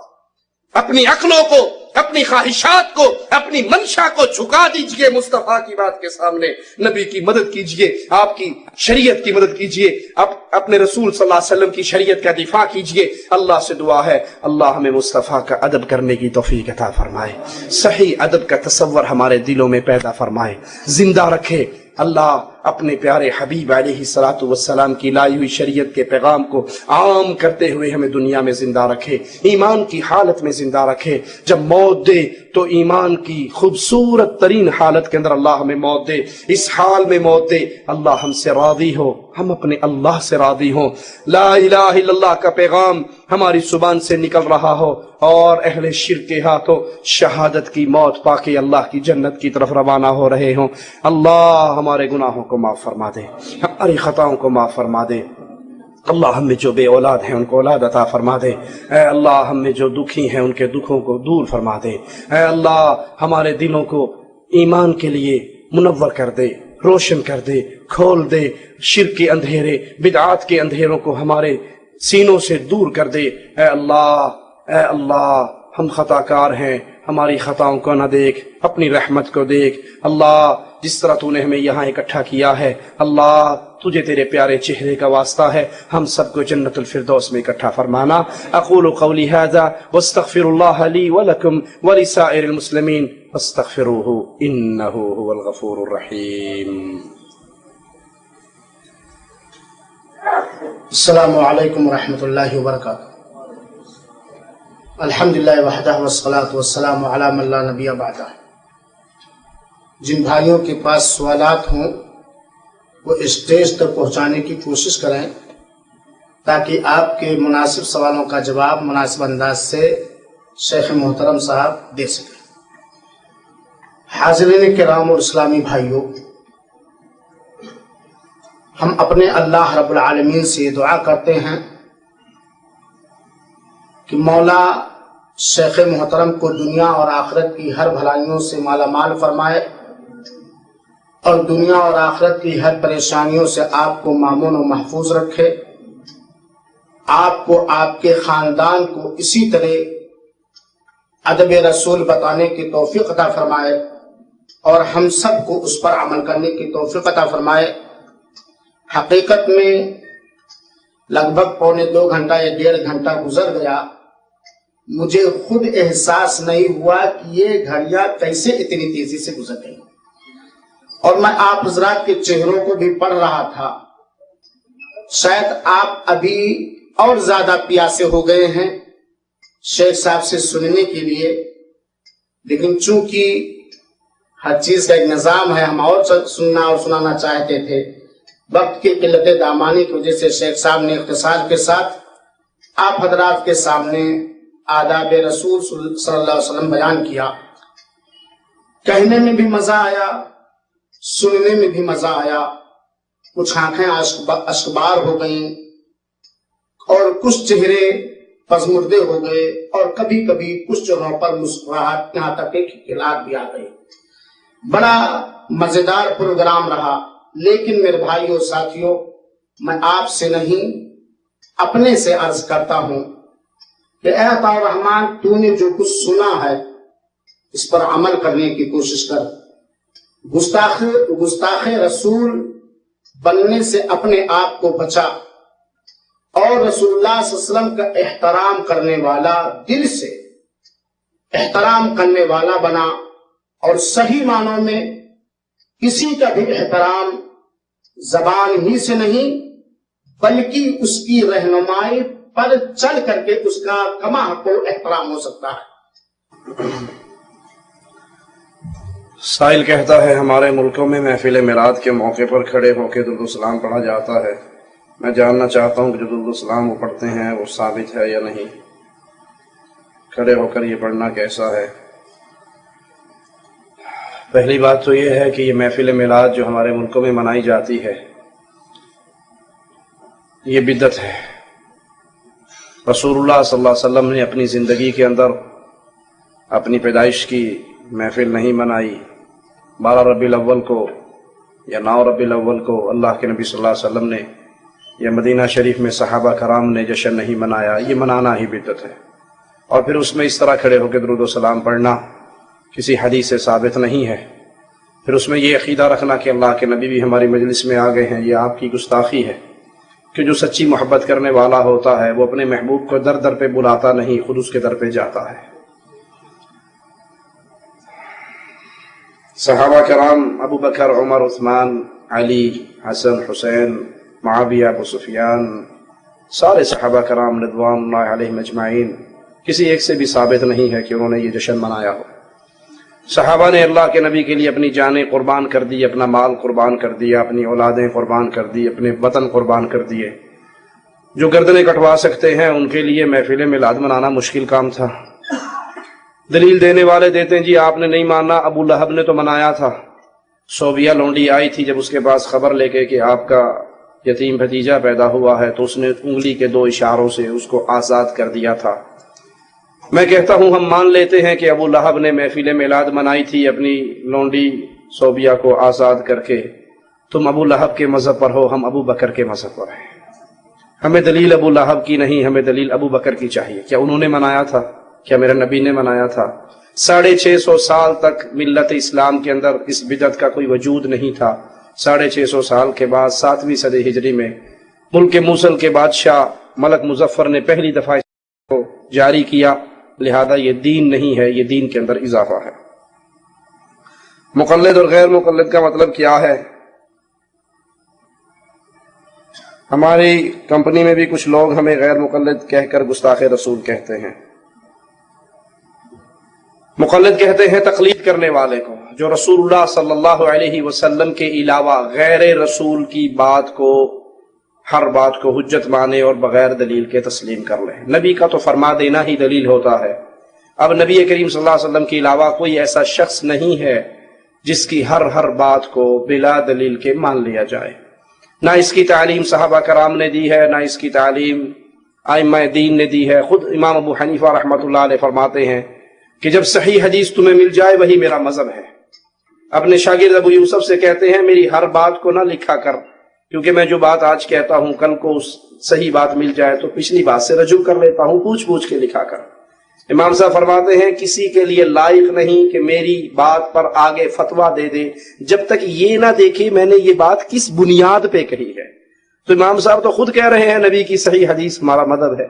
اپنی عقلوں کو، اپنی خواہشات کو، اپنی منشا کو جھکا دیجئے مصطفیٰ کی بات کے سامنے، نبی کی مدد کیجئے، آپ کی شریعت کی مدد کیجئے، اپنے رسول صلی اللہ علیہ وسلم کی شریعت کا دفاع کیجئے۔ اللہ سے دعا ہے اللہ ہمیں مصطفیٰ کا ادب کرنے کی توفیق عطا فرمائے، صحیح ادب کا تصور ہمارے دلوں میں پیدا فرمائے، زندہ رکھے۔ اللہ اپنے پیارے حبیب علیہ الصلوۃ والسلام کی لائی ہوئی شریعت کے پیغام کو عام کرتے ہوئے ہمیں دنیا میں زندہ رکھے، ایمان کی حالت میں زندہ رکھے۔ جب موت دے تو ایمان کی خوبصورت ترین حالت کے اندر اللہ ہمیں موت دے، اس حال میں موت دے اللہ ہم سے راضی ہو، ہم اپنے اللہ سے راضی ہوں، لا الہ الا اللہ کا پیغام ہماری زبان سے نکل رہا ہو اور اہل شرک کے ہاتھوں شہادت کی موت پا کے اللہ کی جنت کی طرف روانہ ہو رہے ہوں۔ اللہ ہمارے گناہوں کو معاف فرما دے، ہماری خطاؤں کو معاف فرما دے۔ اللہ ہم میں جو بے اولاد ہیں ان کو اولاد عطا فرما دے۔ اے اللہ ہم میں جو دکھی ہیں ان کے دکھوں کو دور فرما دے۔ اے اللہ ہمارے دلوں کو ایمان کے لیے منور کر دے، روشن کر دے، کھول دے، شرک کے اندھیرے، بدعات کے اندھیروں کو ہمارے سینوں سے دور کر دے۔ اے اللہ ہم خطا کار ہیں، ہماری خطاؤں کو نہ دیکھ، اپنی رحمت کو دیکھ اللہ۔ جس طرح تو نے ہمیں یہاں اکٹھا کیا ہے اللہ، تجھے تیرے پیارے چہرے کا واسطہ ہے، ہم سب کو جنت الفردوس میں اکٹھا فرمانا۔ اقول قولی ھذا واستغفر اللہ لی ولکم ولسائر المسلمین فاستغفروہ انہ هو الغفور الرحیم۔ السلام علیکم ورحمۃ اللہ وبرکاتہ۔ الحمدللہ وحدہ والصلاۃ والسلام علی من لا نبی بعدہ۔ جن بھائیوں کے پاس سوالات ہوں وہ اسٹیج تک پہنچانے کی کوشش کریں تاکہ آپ کے مناسب سوالوں کا جواب مناسب انداز سے شیخ محترم صاحب دے سکیں۔ حاضرین کرام اور اسلامی بھائیوں، ہم اپنے اللہ رب العالمین سے دعا کرتے ہیں کہ مولا شیخ محترم کو دنیا اور آخرت کی ہر بھلائیوں سے مالا مال فرمائے اور دنیا اور آخرت کی ہر پریشانیوں سے آپ کو مامون و محفوظ رکھے، آپ کو آپ کے خاندان کو اسی طرح ادب رسول بتانے کی توفیق عطا فرمائے اور ہم سب کو اس پر عمل کرنے کی توفیق عطا فرمائے۔ حقیقت میں لگ بھگ پونے 2 گھنٹہ یا 1.5 گھنٹہ گزر گیا، مجھے خود احساس نہیں ہوا کہ یہ گھڑیاں کیسے اتنی تیزی سے گزر گئی، اور میں آپ حضرات کے چہروں کو بھی پڑھ رہا تھا۔ شاید آپ ابھی اور زیادہ پیاسے ہو گئے ہیں شیخ صاحب سے سننے کے لیے، لیکن چونکہ ہر چیز کا ایک نظام ہے، ہم اور سننا اور سنانا چاہتے تھے، وقت کی قلت دامانی کی وجہ سے شیخ صاحب نے اختصار کے ساتھ آپ حضرات کے سامنے آداب رسول صلی اللہ علیہ وسلم بیان کیا۔ کہنے میں بھی مزہ آیا، سننے میں بھی مزہ آیا، کچھ آنکھیں اشکبار ہو گئیں اور کچھ چہرے پژمردے ہو گئے اور کبھی کبھی کچھ جگہوں پر مسکراہٹ، یہاں تک کہ کھلکھلاہٹ بھی آ گئی۔ بڑا مزیدار پروگرام رہا، لیکن میرے بھائیوں ساتھیوں، میں آپ سے نہیں اپنے سے عرض کرتا ہوں کہ اے عطا الرحمن، تو نے جو کچھ سنا ہے اس پر عمل کرنے کی کوشش کر۔ گستاخ رسول بننے سے اپنے آپ کو بچا اور رسول اللہ صلی اللہ علیہ وسلم کا احترام کرنے والا، دل سے احترام کرنے والا بنا، اور صحیح معنوں میں کسی کا بھی احترام زبان ہی سے نہیں بلکہ اس کی رہنمائی پر چل کر کے اس کا کما حق احترام ہو سکتا ہے۔ سائل کہتا ہے ہمارے ملکوں میں محفل میلاد کے موقع پر کھڑے ہو کے درود و سلام پڑھا جاتا ہے، میں جاننا چاہتا ہوں کہ جو درود و سلام وہ پڑھتے ہیں وہ ثابت ہے یا نہیں، کھڑے ہو کر یہ پڑھنا کیسا ہے؟ پہلی بات تو یہ ہے کہ یہ محفل میلاد جو ہمارے ملکوں میں منائی جاتی ہے یہ بدعت ہے۔ رسول اللہ صلی اللہ علیہ وسلم نے اپنی زندگی کے اندر اپنی پیدائش کی محفل نہیں منائی، 12 ربیع الاول کو یا 9 ربیع الاول کو اللہ کے نبی صلی اللہ علیہ وسلم نے یا مدینہ شریف میں صحابہ کرام نے جشن نہیں منایا، یہ منانا ہی بدعت ہے۔ اور پھر اس میں اس طرح کھڑے ہو کے درود و سلام پڑھنا کسی حدیث سے ثابت نہیں ہے۔ پھر اس میں یہ عقیدہ رکھنا کہ اللہ کے نبی بھی ہماری مجلس میں آ گئے ہیں، یہ آپ کی گستاخی ہے، کہ جو سچی محبت کرنے والا ہوتا ہے وہ اپنے محبوب کو در در پہ بلاتا نہیں، خود اس کے در پہ جاتا ہے۔ صحابہ کرام ابو بکر، عمر، عثمان، علی، حسن، حسین، معاویہ، ابو سفیان، سارے صحابہ کرام رضوان اللہ علیہم اجمعین، کسی ایک سے بھی ثابت نہیں ہے کہ انہوں نے یہ جشن منایا ہو۔ صحابہ نے اللہ کے نبی کے لیے اپنی جانیں قربان کر دی، اپنا مال قربان کر دیا، اپنی اولادیں قربان کر دی، اپنے وطن قربان کر دیے۔ جو گردنیں کٹوا سکتے ہیں ان کے لیے محفل میلاد منانا مشکل کام تھا۔ دلیل دینے والے دیتے ہیں جی آپ نے نہیں مانا، ابو لہب نے تو منایا تھا، صوبیہ لونڈی آئی تھی جب اس کے پاس خبر لے کے کہ آپ کا یتیم بھتیجا پیدا ہوا ہے تو اس نے انگلی کے 2 اشاروں سے اس کو آزاد کر دیا تھا۔ میں کہتا ہوں ہم مان لیتے ہیں کہ ابو لہب نے محفل میلاد منائی تھی اپنی لونڈی صوبیہ کو آزاد کر کے، تم ابو لہب کے مذہب پر ہو، ہم ابو بکر کے مذہب پر ہیں۔ ہمیں دلیل ابو لہب کی نہیں، ہمیں دلیل ابو بکر کی چاہیے۔ کیا انہوں نے منایا تھا؟ کیا میرے نبی نے منایا تھا؟ 650 سال تک ملت اسلام کے اندر اس بدعت کا کوئی وجود نہیں تھا۔ 650 سال کے بعد 7ویں صدی ہجری میں ملک موصل کے بادشاہ ملک مظفر نے پہلی دفعہ اس کو جاری کیا، لہذا یہ دین نہیں ہے، یہ دین کے اندر اضافہ ہے۔ مقلد اور غیر مقلد کا مطلب کیا ہے؟ ہماری کمپنی میں بھی کچھ لوگ ہمیں غیر مقلد کہہ کر گستاخ رسول کہتے ہیں۔ مقلد کہتے ہیں تقلید کرنے والے کو، جو رسول اللہ صلی اللہ علیہ وسلم کے علاوہ غیر رسول کی بات کو، ہر بات کو حجت مانے اور بغیر دلیل کے تسلیم کر لے۔ نبی کا تو فرما دینا ہی دلیل ہوتا ہے۔ اب نبی کریم صلی اللہ علیہ وسلم کے علاوہ کوئی ایسا شخص نہیں ہے جس کی ہر بات کو بلا دلیل کے مان لیا جائے۔ نہ اس کی تعلیم صحابہ کرام نے دی ہے، نہ اس کی تعلیم ائمہ دین نے دی ہے۔ خود امام ابو حنیفہ رحمۃ اللہ علیہ فرماتے ہیں کہ جب صحیح حدیث تمہیں مل جائے وہی میرا مذہب ہے۔ اپنے شاگرد ابو یوسف سے کہتے ہیں میری ہر بات کو نہ لکھا کر، کیونکہ میں جو بات آج کہتا ہوں کل کو صحیح بات مل جائے تو پچھلی بات سے رجوع کر لیتا ہوں، پوچھ کے لکھا کر۔ امام صاحب فرماتے ہیں کسی کے لیے لائق نہیں کہ میری بات پر آگے فتویٰ دے دے جب تک یہ نہ دیکھے میں نے یہ بات کس بنیاد پہ کہی ہے۔ تو امام صاحب تو خود کہہ رہے ہیں نبی کی صحیح حدیث ہمارا مذہب ہے۔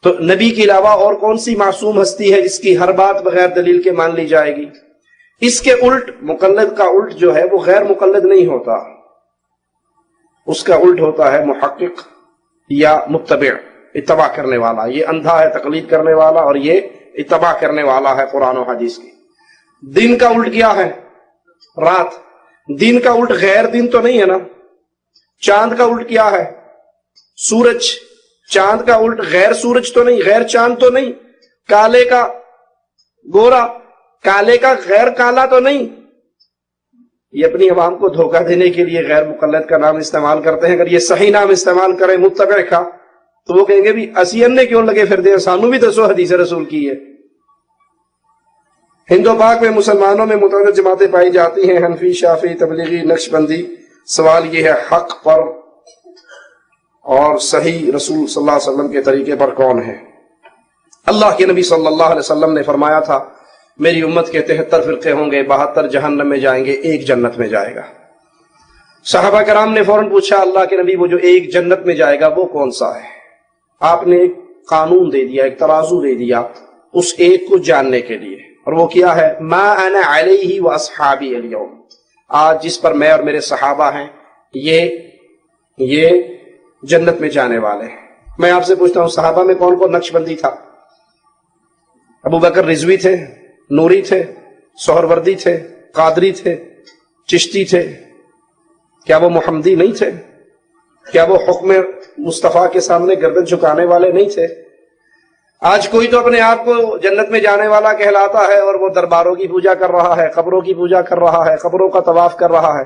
تو نبی کے علاوہ اور کون سی معصوم ہستی ہے جس کی ہر بات بغیر دلیل کے مان لی جائے گی؟ اس کے الٹ مقلد کا الٹ جو ہے وہ غیر مقلد نہیں ہوتا، اس کا الٹ ہوتا ہے محقق یا متبع، اتباع کرنے والا۔ یہ اندھا ہے تقلید کرنے والا اور یہ اتباع کرنے والا ہے قرآن و حدیث کی۔ دن کا الٹ کیا ہے؟ رات۔ دن کا الٹ غیر دن تو نہیں ہے نا؟ چاند کا الٹ کیا ہے؟ سورج۔ چاند کا الٹ غیر سورج تو نہیں، غیر چاند تو نہیں۔ کالے کا گورا، کالے کا غیر کالا تو نہیں۔ یہ اپنی عوام کو دھوکہ دینے کے لیے غیر مقلد کا نام استعمال کرتے ہیں۔ اگر یہ صحیح نام استعمال کریں متبع کا تو وہ کہیں گے بھی اسی انے کیوں لگے پھر دے، سانو بھی دسو حدیث رسول کی ہے۔ ہند و پاک میں مسلمانوں میں متعدد جماعتیں پائی جاتی ہیں، حنفی، شافعی، تبلیغی، نقشبندی۔ سوال یہ ہے حق پر اور صحیح رسول صلی اللہ علیہ وسلم کے طریقے پر کون ہے؟ اللہ کے نبی صلی اللہ علیہ وسلم نے فرمایا تھا میری امت کے 73 فرقے ہوں گے، 72 جہنم میں جائیں گے، ایک جنت میں جائے گا۔ صحابہ کرام نے فوراً پوچھا اللہ کے نبی وہ جو ایک جنت میں جائے گا وہ کون سا ہے؟ آپ نے ایک قانون دے دیا، ایک ترازو دے دیا اس ایک کو جاننے کے لیے، اور وہ کیا ہے؟ ما انا علیہ واصحابی اليوم، آج جس پر میں اور میرے صحابہ ہیں یہ جنت میں جانے والے ہیں۔ میں آپ سے پوچھتا ہوں صحابہ میں کون کون نقش بندی تھا؟ ابو بکر رضوی تھے، نوری تھے، سہروردی تھے، قادری تھے، چشتی تھے، کیا وہ محمدی نہیں تھے؟ کیا وہ حکم مصطفیٰ کے سامنے گردن جھکانے والے نہیں تھے؟ آج کوئی تو اپنے آپ کو جنت میں جانے والا کہلاتا ہے اور وہ درباروں کی پوجا کر رہا ہے، قبروں کی پوجا کر رہا ہے، قبروں کا طواف کر رہا ہے۔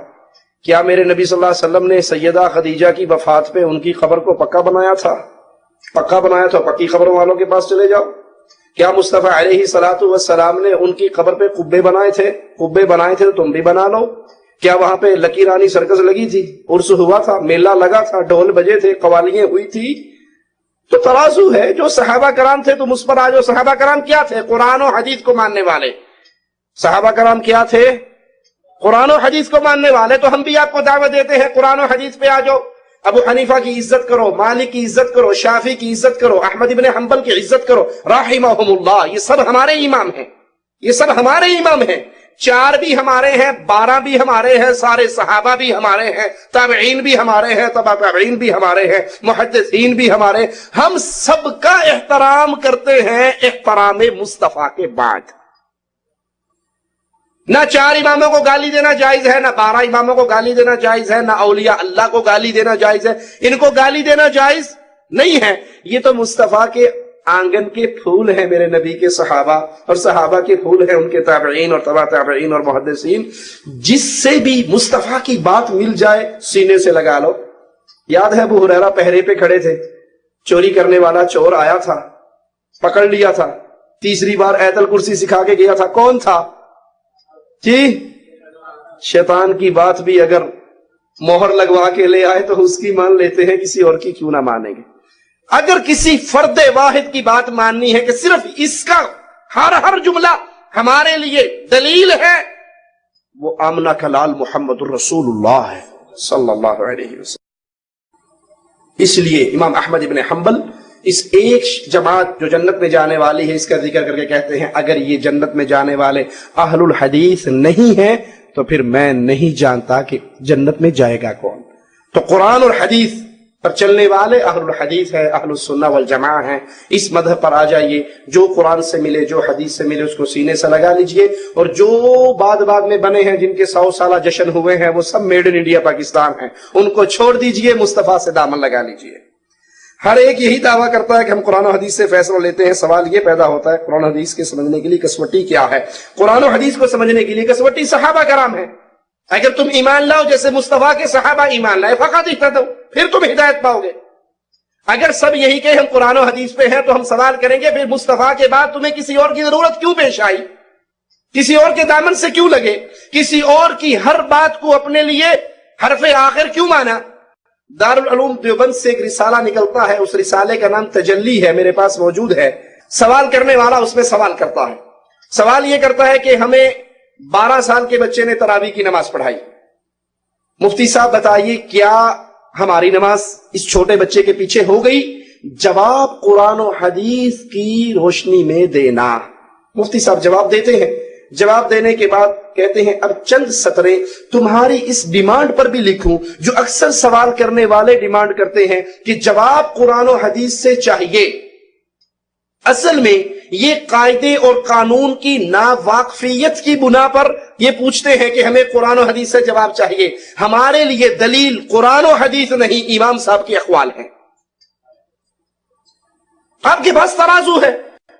کیا میرے نبی صلی اللہ علیہ وسلم نے سیدہ خدیجہ کی وفات پہ ان کی قبر کو پکا بنایا تھا؟ پکا بنایا تو پکی قبروں والوں کے پاس چلے جاؤ۔ کیا مصطفیٰ علیہ الصلوۃ والسلام نے ان کی قبر پہ قبے بنائے تھے؟ قبے بنائے تھے تو تم بھی بنا لو۔ کیا وہاں پہ لکی رانی سرکس لگی تھی، عرس ہوا تھا، میلہ لگا تھا، ڈھول بجے تھے، قوالیاں ہوئی تھی؟ تو ترازو ہے، جو صحابہ کرام تھے تم اس پر آ جاؤ۔ صحابہ کرام کیا تھے؟ قرآن و حدیث کو ماننے والے۔ صحابہ کرام کیا تھے؟ قرآن و حدیث کو ماننے والے۔ تو ہم بھی آپ کو دعوت دیتے ہیں قرآن و حدیث پہ آ جاؤ۔ ابو حنیفہ کی عزت کرو، مالک کی عزت کرو، شافعی کی عزت کرو، احمد ابن حنبل کی عزت کرو رحمہم اللہ۔ یہ سب ہمارے امام ہیں، یہ سب ہمارے امام ہیں۔ 4 بھی ہمارے ہیں، 12 بھی ہمارے ہیں، سارے صحابہ بھی ہمارے ہیں، تابعین بھی ہمارے ہیں، تبع تابعین بھی ہمارے ہیں، محدثین بھی ہمارے۔ ہم سب کا احترام کرتے ہیں احترام مصطفیٰ کے بعد۔ نہ 4 اماموں کو گالی دینا جائز ہے، نہ 12 اماموں کو گالی دینا جائز ہے، نہ اولیاء اللہ کو گالی دینا جائز ہے۔ ان کو گالی دینا جائز نہیں ہے۔ یہ تو مصطفیٰ کے آنگن کے پھول ہیں میرے نبی کے صحابہ، اور صحابہ کے پھول ہیں ان کے تابعین اور تبع تابعین اور محدثین۔ جس سے بھی مصطفیٰ کی بات مل جائے سینے سے لگا لو۔ یاد ہے ابو ہریرہ پہرے پہ کھڑے تھے، چوری کرنے والا چور آیا تھا، پکڑ لیا تھا، تیسری بار آیت الکرسی سکھا کے گیا تھا۔ کون تھا جی؟ شیطان کی بات بھی اگر مہر لگوا کے لے آئے تو اس کی مان لیتے ہیں، کسی اور کی کیوں نہ مانیں گے؟ اگر کسی فرد واحد کی بات ماننی ہے کہ صرف اس کا ہر جملہ ہمارے لیے دلیل ہے وہ آمنہ کا لال محمد الرسول اللہ ہے صلی اللہ علیہ وسلم۔ اس لیے امام احمد ابن حنبل اس ایک جماعت جو جنت میں جانے والی ہے اس کا ذکر کر کے کہتے ہیں اگر یہ جنت میں جانے والے اہل الحدیث نہیں ہیں تو پھر میں نہیں جانتا کہ جنت میں جائے گا کون۔ تو قرآن اور حدیث پر چلنے والے اہل الحدیث ہے، اہل السنہ والجماعہ ہیں۔ اس مذہب پر آ جائیے، جو قرآن سے ملے جو حدیث سے ملے اس کو سینے سے لگا لیجئے، اور جو بعد میں بنے ہیں جن کے 100 سالہ جشن ہوئے ہیں وہ سب میڈ ان انڈیا پاکستان ہیں، ان کو چھوڑ دیجئے، مصطفیٰ سے دامن لگا لیجئے۔ ہر ایک یہی دعویٰ کرتا ہے کہ ہم قرآن و حدیث سے فیصلہ لیتے ہیں۔ سوال یہ پیدا ہوتا ہے قرآن و حدیث کے سمجھنے کے لیے کسوٹی کیا ہے؟ قرآن و حدیث کو سمجھنے کے لیے کسوٹی صحابہ کرام ہے۔ اگر تم ایمان لاؤ جیسے مصطفیٰ کے صحابہ ایمان لائے فقط اہتدوا، پھر تم ہدایت پاؤ گے۔ اگر سب یہی کہ ہم قرآن و حدیث پہ ہیں تو ہم سوال کریں گے پھر مصطفیٰ کے بعد تمہیں کسی اور کی ضرورت کیوں پیش آئی؟ کسی اور کے دامن سے کیوں لگے؟ کسی اور کی ہر بات کو اپنے لیے حرف آخر کیوں مانا؟ دارالعلوم دیوبند سے ایک رسالہ نکلتا ہے، اس رسالے کا نام تجلی ہے، میرے پاس موجود ہے۔ سوال کرنے والا اس میں سوال کرتا ہے، سوال یہ کرتا ہے کہ ہمیں 12 سال کے بچے نے تراویح کی نماز پڑھائی، مفتی صاحب بتائیے کیا ہماری نماز اس چھوٹے بچے کے پیچھے ہو گئی؟ جواب قرآن و حدیث کی روشنی میں دینا۔ مفتی صاحب جواب دیتے ہیں، جواب دینے کے بعد کہتے ہیں اب چند سطریں تمہاری اس ڈیمانڈ پر بھی لکھوں جو اکثر سوال کرنے والے ڈیمانڈ کرتے ہیں کہ جواب قرآن و حدیث سے چاہیے۔ اصل میں یہ قاعدے اور قانون کی ناواقفیت کی بنا پر یہ پوچھتے ہیں کہ ہمیں قرآن و حدیث سے جواب چاہیے۔ ہمارے لیے دلیل قرآن و حدیث نہیں، امام صاحب کے اقوال ہیں۔ آپ کے پاس ترازو ہے،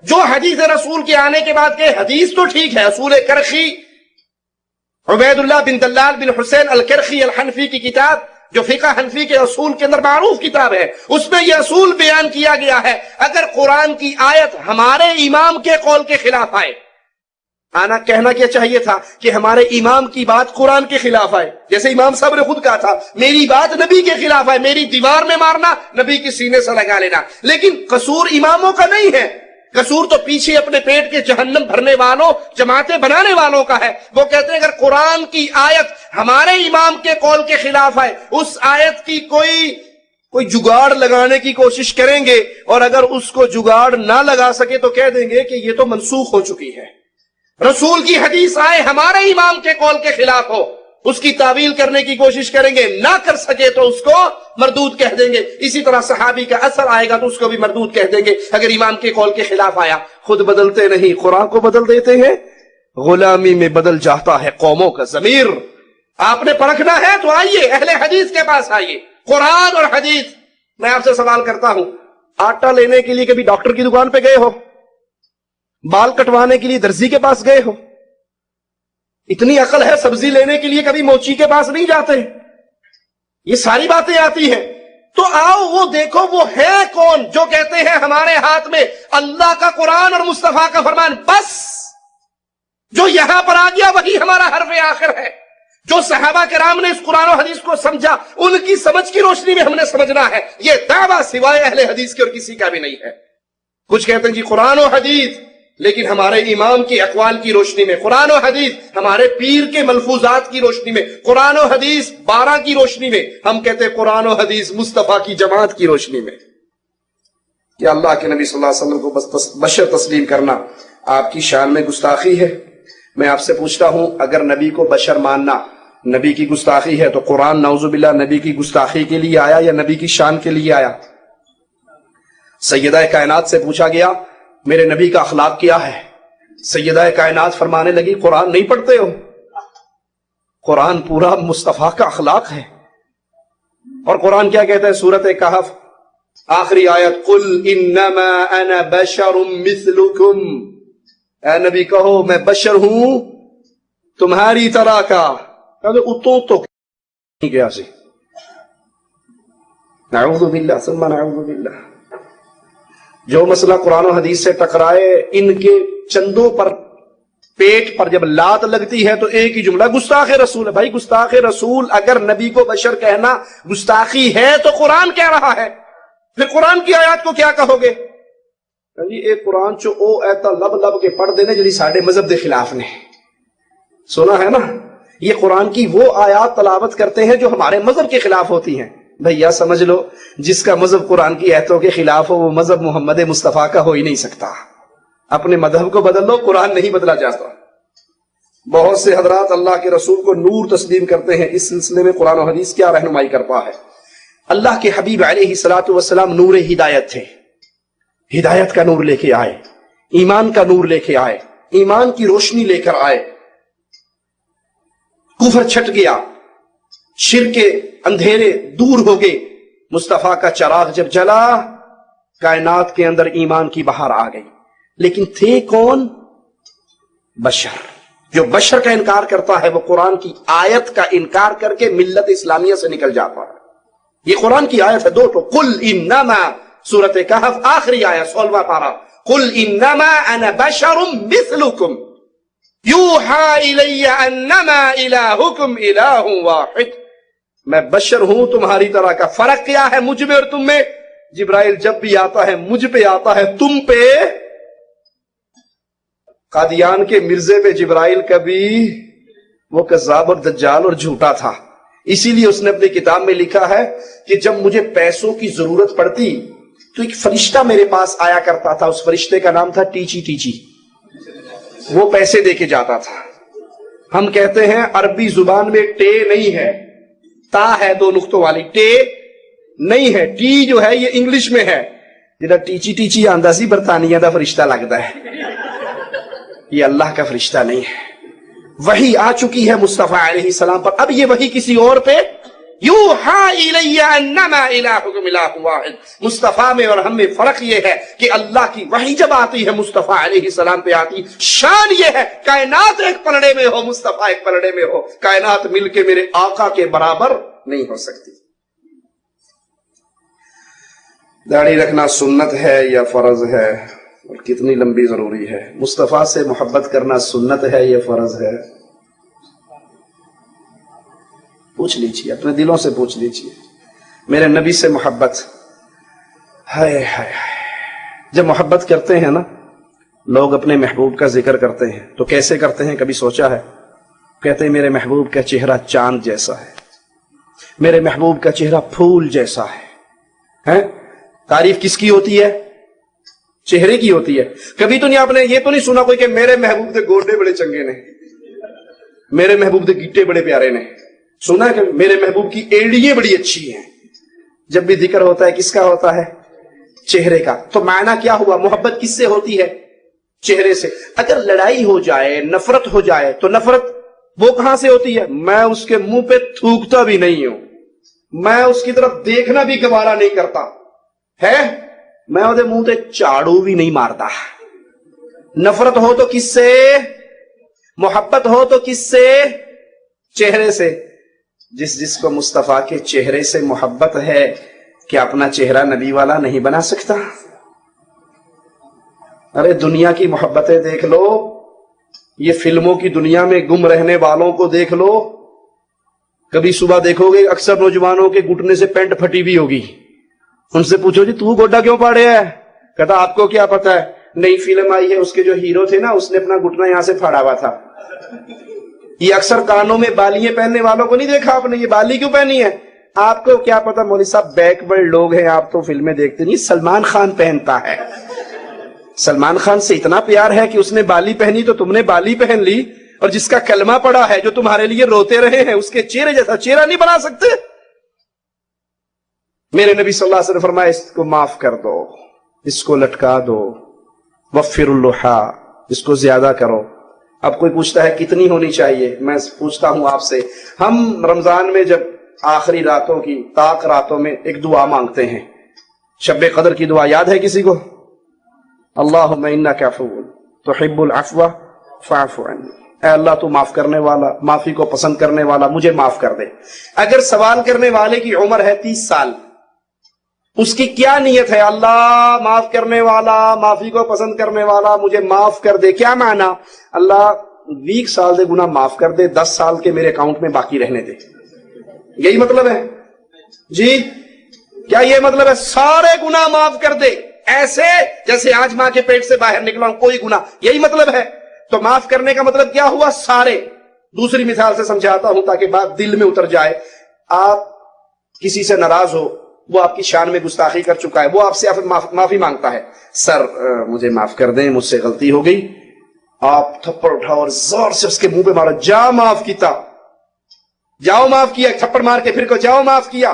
جو حدیث رسول کے آنے کے بعد کہ حدیث تو ٹھیک ہے، اصول کرخی عبید اللہ بن دلال بن حسین الکرخی الحنفی کی کتاب جو فقہ حنفی کے اصول کے اندر معروف کتاب ہے، اس میں یہ اصول بیان کیا گیا ہے اگر قرآن کی آیت ہمارے امام کے قول کے خلاف آئے، کہنا کیا چاہیے تھا کہ ہمارے امام کی بات قرآن کے خلاف آئے، جیسے امام صاحب نے خود کہا تھا میری بات نبی کے خلاف آئے، میری دیوار میں مارنا، نبی کی سینے سے لگا لینا۔ لیکن قصور اماموں کا نہیں ہے، قصور تو پیچھے اپنے پیٹ کے جہنم بھرنے والوں، جماعتیں بنانے والوں کا ہے۔ وہ کہتے ہیں اگر قرآن کی آیت ہمارے امام کے قول کے خلاف آئے، اس آیت کی کوئی جگاڑ لگانے کی کوشش کریں گے، اور اگر اس کو جگاڑ نہ لگا سکے تو کہہ دیں گے کہ یہ تو منسوخ ہو چکی ہے۔ رسول کی حدیث آئے ہمارے امام کے قول کے خلاف ہو، اس کی تعویل کرنے کی کوشش کریں گے، نہ کر سکے تو اس کو مردود کہہ دیں گے۔ اسی طرح صحابی کا اثر آئے گا تو اس کو بھی مردود کہہ دیں گے اگر امام کے قول کے خلاف آیا۔ خود بدلتے نہیں، قرآن کو بدل دیتے ہیں۔ غلامی میں بدل جاتا ہے قوموں کا ضمیر۔ آپ نے پرکھنا ہے تو آئیے اہل حدیث کے پاس آئیے، قرآن اور حدیث۔ میں آپ سے سوال کرتا ہوں، آٹا لینے کے لیے کبھی ڈاکٹر کی دکان پہ گئے ہو؟ بال کٹوانے کے لیے درزی کے پاس گئے ہو؟ اتنی عقل ہے سبزی لینے کے لیے کبھی موچی کے پاس نہیں جاتے؟ یہ ساری باتیں آتی ہیں۔ تو آؤ وہ دیکھو وہ ہے کون جو کہتے ہیں ہمارے ہاتھ میں اللہ کا قرآن اور مصطفیٰ کا فرمان، بس جو یہاں پر آ گیا وہی ہمارا حرف آخر ہے۔ جو صحابہ کرام نے اس قرآن و حدیث کو سمجھا، ان کی سمجھ کی روشنی میں ہم نے سمجھنا ہے۔ یہ دعویٰ سوائے اہل حدیث کے اور کسی کا بھی نہیں ہے۔ کچھ کہتے ہیں جی قرآن و حدیث، لیکن ہمارے امام کی اقوال کی روشنی میں قرآن و حدیث، ہمارے پیر کے ملفوظات کی روشنی میں قرآن و حدیث، 12 کی روشنی میں، ہم کہتے ہیں قرآن و حدیث مصطفیٰ کی جماعت کی روشنی میں۔ کیا اللہ کے نبی صلی اللہ علیہ وسلم کو بشر تسلیم کرنا آپ کی شان میں گستاخی ہے؟ میں آپ سے پوچھتا ہوں اگر نبی کو بشر ماننا نبی کی گستاخی ہے تو قرآن نعوذ باللہ نبی کی گستاخی کے لیے آیا یا نبی کی شان کے لیے آیا؟ سیدہ کائنات سے پوچھا گیا میرے نبی کا اخلاق کیا ہے؟ سیدہ کائنات فرمانے لگی قرآن نہیں پڑھتے ہو؟ قرآن پورا مصطفیٰ کا اخلاق ہے۔ اور قرآن کیا کہتا ہے سورۃ کہف آخری آیت، قل انما انا بشر مثلکم، اے نبی کہو میں بشر ہوں تمہاری طرح کا۔ اتوں تو نہیں گیا سی، نعوذ باللہ ثم نعوذ باللہ۔ جو مسئلہ قرآن و حدیث سے ٹکرائے، ان کے چندوں پر پیٹ پر جب لات لگتی ہے تو ایک ہی جملہ گستاخ رسول ہے۔ بھائی گستاخ رسول اگر نبی کو بشر کہنا گستاخی ہے تو قرآن کہہ رہا ہے، پھر قرآن کی آیات کو کیا کہو گے؟ یہ قرآن چو او ایتا لب لب کے پڑھ دینے جلی ساڑھے مذہب دے خلاف نے سنا ہے نا. یہ قرآن کی وہ آیات تلاوت کرتے ہیں جو ہمارے مذہب کے خلاف ہوتی ہیں. بھیا سمجھ لو جس کا مذہب قرآن کی آیتوں کے خلاف ہو وہ مذہب محمد مصطفیٰ کا ہو ہی نہیں سکتا. اپنے مذہب کو بدل لو، قرآن نہیں بدلا جاتا. بہت سے حضرات اللہ کے رسول کو نور تسلیم کرتے ہیں. اس سلسلے میں قرآن و حدیث کیا رہنمائی کرتا ہے؟ اللہ کے حبیب علیہ الصلوۃ والسلام نور ہدایت تھے. ہدایت کا نور لے کے آئے، ایمان کا نور لے کے آئے، ایمان کی روشنی لے کر آئے. کفر چھٹ گیا، شرک کے اندھیرے دور ہو گئے. مصطفیٰ کا چراغ جب جلا کائنات کے اندر ایمان کی بہار آ گئی. لیکن تھے کون؟ بشر. جو بشر کا انکار کرتا ہے وہ قرآن کی آیت کا انکار کر کے ملت اسلامیہ سے نکل جاتا ہے. یہ قرآن کی آیت ہے، دو تو قل انما، سورۃ کہف آخری آیت 16واں پارہ، قل انما انا بشر مثلکم یوحی الی انما الہکم الہ واحد. میں بشر ہوں تمہاری طرح کا. فرق کیا ہے مجھ میں اور تم میں؟ جبرائیل جب بھی آتا ہے مجھ پہ آتا ہے، تم پہ. قادیان کے مرزے پہ جبرائیل کبھی، وہ کذاب اور دجال اور جھوٹا تھا. اسی لیے اس نے اپنی کتاب میں لکھا ہے کہ جب مجھے پیسوں کی ضرورت پڑتی تو ایک فرشتہ میرے پاس آیا کرتا تھا. اس فرشتے کا نام تھا ٹیچی ٹیچی. وہ پیسے دے کے جاتا تھا. ہم کہتے ہیں عربی زبان میں ٹے نہیں ہے، تا ہے دو نقطوں والی، ٹے نہیں ہے. ٹی جو ہے یہ انگلش میں ہے. جہاں ٹیچی ٹیچی آندا سی برطانیہ دا فرشتہ لگتا ہے. یہ اللہ کا فرشتہ نہیں ہے. وحی آ چکی ہے مصطفیٰ علیہ السلام پر، اب یہ وحی کسی اور پہ. یوحی الی انما الہکم الہ واحد. مصطفیٰ میں اور ہم میں فرق یہ ہے کہ اللہ کی وحی جب آتی ہے مصطفیٰ علیہ السلام پہ آتی. شان یہ ہے کائنات ایک پلڑے میں ہو، مصطفیٰ ایک پلڑے میں ہو، کائنات مل کے میرے آقا کے برابر نہیں ہو سکتی. داڑھی رکھنا سنت ہے یا فرض ہے اور کتنی لمبی ضروری ہے؟ مصطفیٰ سے محبت کرنا سنت ہے یا فرض ہے؟ پوچھ لیجیے، اپنے دلوں سے پوچھ لیجیے. میرے نبی سے محبت، ہائے ہائے. جب محبت کرتے ہیں نا لوگ اپنے محبوب کا ذکر کرتے ہیں تو کیسے کرتے ہیں؟ کبھی سوچا ہے؟ کہتے ہیں میرے محبوب کا چہرہ چاند جیسا ہے، میرے محبوب کا چہرہ پھول جیسا ہے. تعریف کس کی ہوتی ہے؟ چہرے کی ہوتی ہے. کبھی تو نہیں آپ نے یہ تو نہیں سنا کوئی کہ میرے محبوب دے گوڈے بڑے چنگے نے، میرے محبوب دے گیٹے بڑے پیارے نے. سنا ہے کہ میرے محبوب کی ایڑیاں بڑی اچھی ہیں. جب بھی ذکر ہوتا ہے کس کا ہوتا ہے؟ چہرے کا. تو معنی کیا ہوا؟ محبت کس سے ہوتی ہے؟ چہرے سے. اگر لڑائی ہو جائے، نفرت ہو جائے تو نفرت وہ کہاں سے ہوتی ہے؟ میں اس کے منہ پہ تھوکتا بھی نہیں ہوں، میں اس کی طرف دیکھنا بھی گوارا نہیں کرتا ہے، میں وہ منہ تے چاڑو بھی نہیں مارتا. نفرت ہو تو کس سے؟ محبت ہو تو کس سے؟ چہرے سے. جس کو مصطفیٰ کے چہرے سے محبت ہے کہ اپنا چہرہ نبی والا نہیں بنا سکتا؟ ارے دنیا کی محبتیں دیکھ لو، یہ فلموں کی دنیا میں گم رہنے والوں کو دیکھ لو. کبھی صبح دیکھو گے اکثر نوجوانوں کے گھٹنے سے پینٹ پھٹی بھی ہوگی. ان سے پوچھو جی تو گوڈا کیوں پاڑے ہے؟ کہتا آپ کو کیا پتا ہے، نئی فلم آئی ہے اس کے جو ہیرو تھے نا اس نے اپنا گھٹنا یہاں سے پھاڑا ہوا تھا. یہ اکثر کانوں میں بالیاں پہننے والوں کو نہیں دیکھا آپ نے؟ یہ بالی کیوں پہنی ہے؟ آپ کو کیا پتا مولوی صاحب بیک ورڈ لوگ ہیں، آپ تو فلمیں دیکھتے نہیں. سلمان خان پہنتا ہے. سلمان خان سے اتنا پیار ہے کہ اس نے بالی پہنی تو تم نے بالی پہن لی، اور جس کا کلمہ پڑا ہے جو تمہارے لیے روتے رہے ہیں اس کے چہرے جیسا چہرہ نہیں بنا سکتے. میرے نبی صلی اللہ علیہ وسلم فرمایا اس کو معاف کر دو، اس کو لٹکا دو، وفر اللحا، اس کو زیادہ کرو. اب کوئی پوچھتا ہے کتنی ہونی چاہیے؟ میں پوچھتا ہوں آپ سے، ہم رمضان میں جب آخری راتوں کی طاق راتوں میں ایک دعا مانگتے ہیں، شب قدر کی دعا یاد ہے کسی کو؟ اللہم انک عفو تحب العفو فاعف عنی. اے اللہ تو معاف کرنے والا، معافی کو پسند کرنے والا، مجھے معاف کر دے. اگر سوال کرنے والے کی عمر ہے 30 سال، اس کی کیا نیت ہے؟ اللہ معاف کرنے والا، معافی کو پسند کرنے والا، مجھے معاف کر دے. کیا معنی؟ اللہ 20 سال دے گناہ معاف کر دے، 10 سال کے میرے اکاؤنٹ میں باقی رہنے دے. یہی مطلب ہے جی؟ کیا یہ مطلب ہے سارے گناہ معاف کر دے؟ ایسے جیسے آج ماں کے پیٹ سے باہر نکلا ہوں، کوئی گناہ، یہی مطلب ہے۔ تو معاف کرنے کا مطلب کیا ہوا؟ سارے۔ دوسری مثال سے سمجھاتا ہوں تاکہ بات دل میں اتر جائے۔ آپ کسی سے ناراض ہو، وہ آپ کی شان میں گستاخی کر چکا ہے، وہ آپ سے معافی مانگتا ہے، سر مجھے معاف کر دیں، مجھ سے غلطی ہو گئی۔ آپ تھپڑ اٹھاؤ اور زور سے اس کے منہ پہ مارو، جا معاف کیتا، جاؤ معاف کیا، تھپڑ مار کے پھر کو جاؤ معاف کیا۔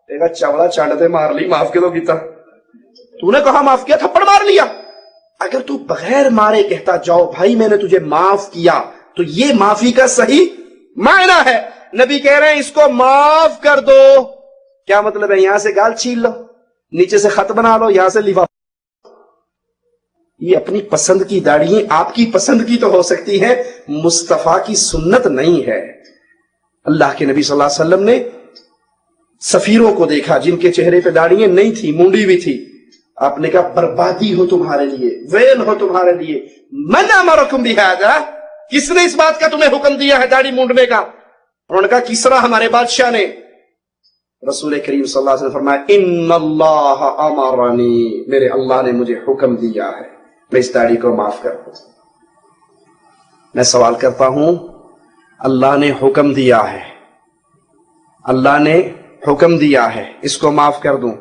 کہا چاوڑا چانڈتے مار لی، معاف کیوں کیتا؟ تو نے کہا معاف کیا، تھپڑ مار لیا۔ اگر تو بغیر مارے کہتا جاؤ بھائی میں نے تجھے معاف کیا، تو یہ معافی کا صحیح معنی ہے۔ نبی کہہ رہے ہیں اس کو معاف کر دو۔ کیا مطلب ہے؟ یہاں سے گال چھیل لو، نیچے سے خط بنا لو، یہاں سے لفافہ۔ یہ اپنی پسند کی داڑھی آپ کی پسند کی تو ہو سکتی ہے، مصطفیٰ کی سنت نہیں ہے۔ اللہ کے نبی صلی اللہ علیہ وسلم نے سفیروں کو دیکھا جن کے چہرے پہ داڑھیاں نہیں تھی، مونڈی بھی تھی۔ آپ نے کہا بربادی ہو تمہارے لیے، ویل ہو تمہارے لیے، من امرکم بہذا، کس نے اس بات کا تمہیں حکم دیا ہے داڑھی مونڈنے کا؟ انہوں نے کہا کسرا ہمارے بادشاہ نے۔ رسول کریم صلی اللہ علیہ وسلم فرمایا ان اللہ امرنی، میرے اللہ نے مجھے حکم دیا ہے میں اس داڑھی کو معاف کر دوں۔ میں سوال کرتا ہوں، اللہ نے حکم دیا ہے، اللہ نے حکم دیا ہے اس کو معاف کر دوں،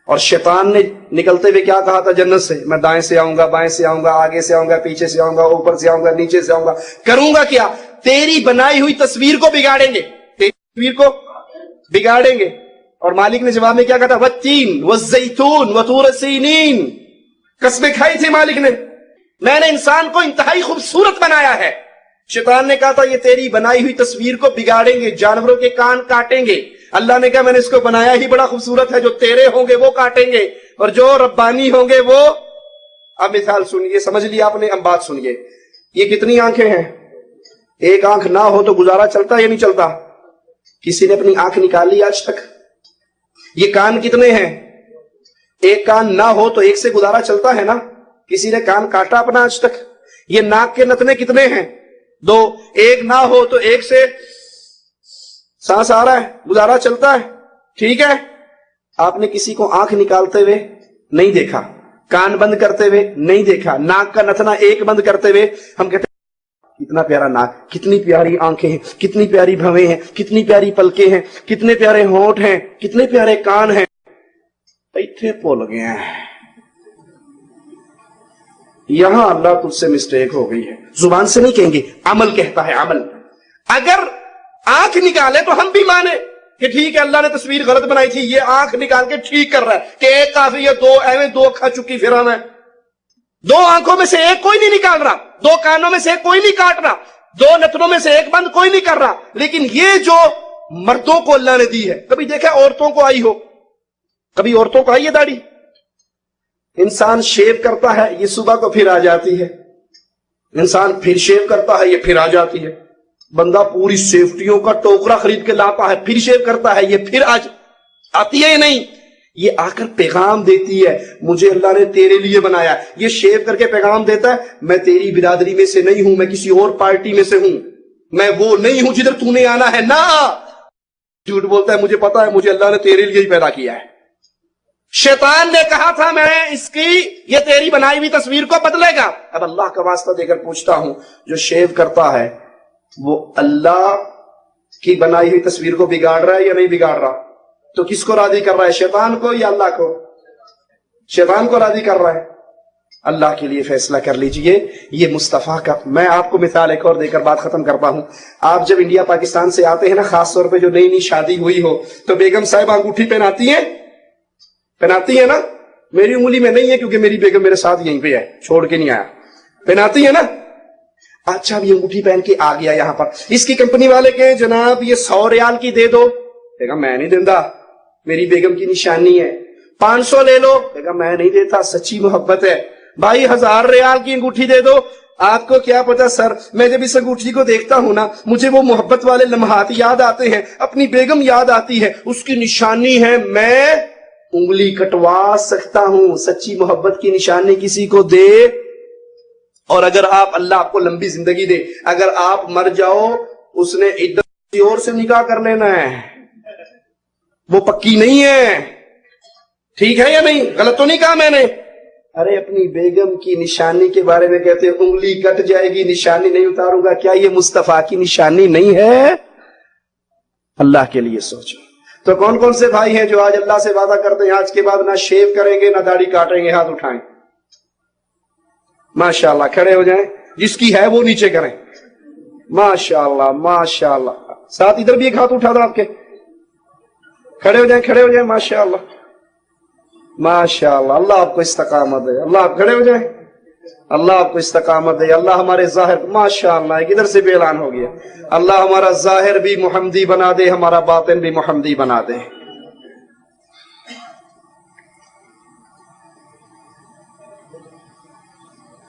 اور شیطان نے نکلتے ہوئے کیا کہا تھا جنت سے؟ میں دائیں سے آؤں گا، بائیں سے آؤں گا، آگے سے آؤں گا، پیچھے سے آؤں گا، اوپر سے آؤں گا، نیچے سے آؤں گا۔ کروں گا کیا؟ تیری بنائی ہوئی تصویر کو بگاڑیں گے، تیری تصویر کو بگاڑیں گے۔ اور مالک نے جواب میں کیا کہا تھا؟ والتین والزیتون وطور سینین، قسمیں کھائی تھی مالک نے، میں نے انسان کو انتہائی خوبصورت بنایا ہے۔ شیطان نے کہا تھا یہ تیری بنائی ہوئی تصویر کو بگاڑیں گے، جانوروں کے کان کاٹیں گے۔ اللہ نے کہا میں نے اس کو بنایا ہی بڑا خوبصورت ہے، جو تیرے ہوں گے وہ کاٹیں گے اور جو ربانی ہوں گے وہ۔ اب مثال سنیے، سمجھ لیا آپ نے، اب بات سنیے۔ یہ کتنی آنکھیں ہیں؟ ایک آنکھ نہ ہو تو گزارا چلتا یا نہیں چلتا؟ کسی نے اپنی آنکھ نکال لی آج تک؟ یہ کان کتنے ہیں؟ ایک کان نہ ہو تو ایک سے گزارا چلتا ہے نا؟ کسی نے کان کاٹا اپنا آج تک؟ یہ ناک کے نتنے کتنے ہیں؟ 2۔ ایک نہ ہو تو ایک سے سانس آ رہا ہے، گزارا چلتا ہے، ٹھیک ہے؟ آپ نے کسی کو آنکھ نکالتے ہوئے نہیں دیکھا، کان بند کرتے ہوئے نہیں دیکھا، ناک کا نتنا ایک بند کرتے ہوئے ہم کہتے ہیں کتنا پیارا ناک، کتنی پیاری آنکھیں ہیں، کتنی پیاری بھویں ہیں، کتنی پیاری پلکیں ہیں، کتنے پیارے ہونٹ ہیں، کتنے پیارے کان ہیں۔ ایتھے بھول گئے ہیں، یہاں اللہ تجھ سے مسٹیک ہو گئی ہے۔ زبان سے نہیں کہیں گے، عمل کہتا ہے، عمل۔ اگر آنکھ نکالے تو ہم بھی مانے کہ ٹھیک ہے اللہ نے تصویر غلط بنائی تھی، یہ آنکھ نکال کے ٹھیک کر رہا ہے کہ ایک کافی ہے، 2 ایویں 2 کھا چکی پھر ہمیں 2 آنکھوں میں سے ایک کوئی نہیں نکال رہا، 2 کانوں میں سے ایک کوئی نہیں کاٹ رہا، 2 نتنوں میں سے ایک بند کوئی نہیں کر رہا۔ لیکن یہ جو مردوں کو اللہ نے دی ہے، کبھی دیکھا عورتوں کو آئی ہو؟ کبھی عورتوں کو آئی ہے داڑھی؟ انسان شیو کرتا ہے، یہ صبح کو پھر آ جاتی ہے، انسان پھر شیو کرتا ہے، یہ پھر آ جاتی ہے۔ بندہ پوری سیفٹیوں کا ٹوکرا خرید کے لاتا ہے، پھر شیو کرتا ہے، یہ پھر آتی ہے یا نہیں؟ یہ آ کر پیغام دیتی ہے مجھے اللہ نے تیرے لیے بنایا۔ یہ شیو کر کے پیغام دیتا ہے میں تیری برادری میں سے نہیں ہوں، میں کسی اور پارٹی میں سے ہوں، میں وہ نہیں ہوں جدھر تو نے آنا ہے۔ نہ، جھوٹ بولتا ہے مجھے پتا ہے مجھے اللہ نے تیرے لیے ہی پیدا کیا ہے۔ شیطان نے کہا تھا میں اس کی یہ تیری بنائی ہوئی تصویر کو بدلے گا۔ اب اللہ کا واسطہ دے کر پوچھتا ہوں، جو شیو کرتا ہے وہ اللہ کی بنائی ہوئی تصویر کو بگاڑ رہا ہے یا نہیں بگاڑ رہا؟ تو کس کو راضی کر رہا ہے، شیطان کو یا اللہ کو؟ شیطان کو راضی کر رہا ہے۔ اللہ کے لیے فیصلہ کر لیجئے۔ یہ مصطفیٰ کا، میں آپ کو مثال ایک اور دے کر بات ختم کرتا ہوں۔ آپ جب انڈیا پاکستان سے آتے ہیں نا، خاص طور پہ جو نئی نئی شادی ہوئی ہو تو بیگم صاحب انگوٹھی پہناتی ہیں نا؟ میری انگلی میں نہیں ہے کیونکہ میری بیگم میرے ساتھ یہیں پہ ہے، چھوڑ کے نہیں آیا۔ پہناتی ہے نا؟ اچھا اب یہ انگوٹھی پہن کے آ گیا یہاں پر، اس کی کمپنی والے کہیں جناب یہ 100 ریال کی دے دو، کہے گا میں نہیں دینا، میری بیگم کی نشانی ہے۔ 500 لے لو، کہے گا میں نہیں دیتا، سچی محبت ہے۔ بھائی 1000 ریال کی انگوٹھی دے دو۔ آپ کو کیا پتا سر، میں جب اس انگوٹھی کو دیکھتا ہوں نا، مجھے وہ محبت والے لمحات یاد آتے ہیں، اپنی بیگم یاد آتی ہے، اس کی نشانی ہے، میں انگلی کٹوا سکتا ہوں۔ سچی محبت کی نشانی کسی کو دے، اور اگر آپ، اللہ آپ کو لمبی زندگی دے، اگر آپ مر جاؤ اس نے عدت کسی اور سے نکاح کر لینا ہے، وہ پکی نہیں ہے، ٹھیک ہے یا نہیں؟ غلط تو نہیں کہا میں نے؟ ارے اپنی بیگم کی نشانی کے بارے میں کہتے ہیں انگلی کٹ جائے گی نشانی نہیں اتاروں گا، کیا یہ مصطفیٰ کی نشانی نہیں ہے؟ اللہ کے لیے سوچو۔ تو کون کون سے بھائی ہیں جو آج اللہ سے وعدہ کرتے ہیں آج کے بعد نہ شیو کریں گے نہ داڑھی کاٹیں گے؟ ہاتھ اٹھائیں۔ ماشاءاللہ، کھڑے ہو جائیں، جس کی ہے وہ نیچے کریں۔ ماشاءاللہ ماشاءاللہ، ساتھ ادھر بھی ایک ہاتھ اٹھا دو آپ کے، کھڑے ہو جائیں کھڑے ہو جائیں۔ ماشاءاللہ ماشاءاللہ، اللہ آپ کو استقامت دے۔ اللہ آپ کھڑے ہو جائیں، اللہ آپ کو استقامت دے۔ اللہ ہمارے ظاہر، ماشاءاللہ ایک ادھر سے بھی اعلان ہو گیا، اللہ ہمارا ظاہر بھی محمدی بنا دے، ہمارا باطن بھی محمدی بنا دے۔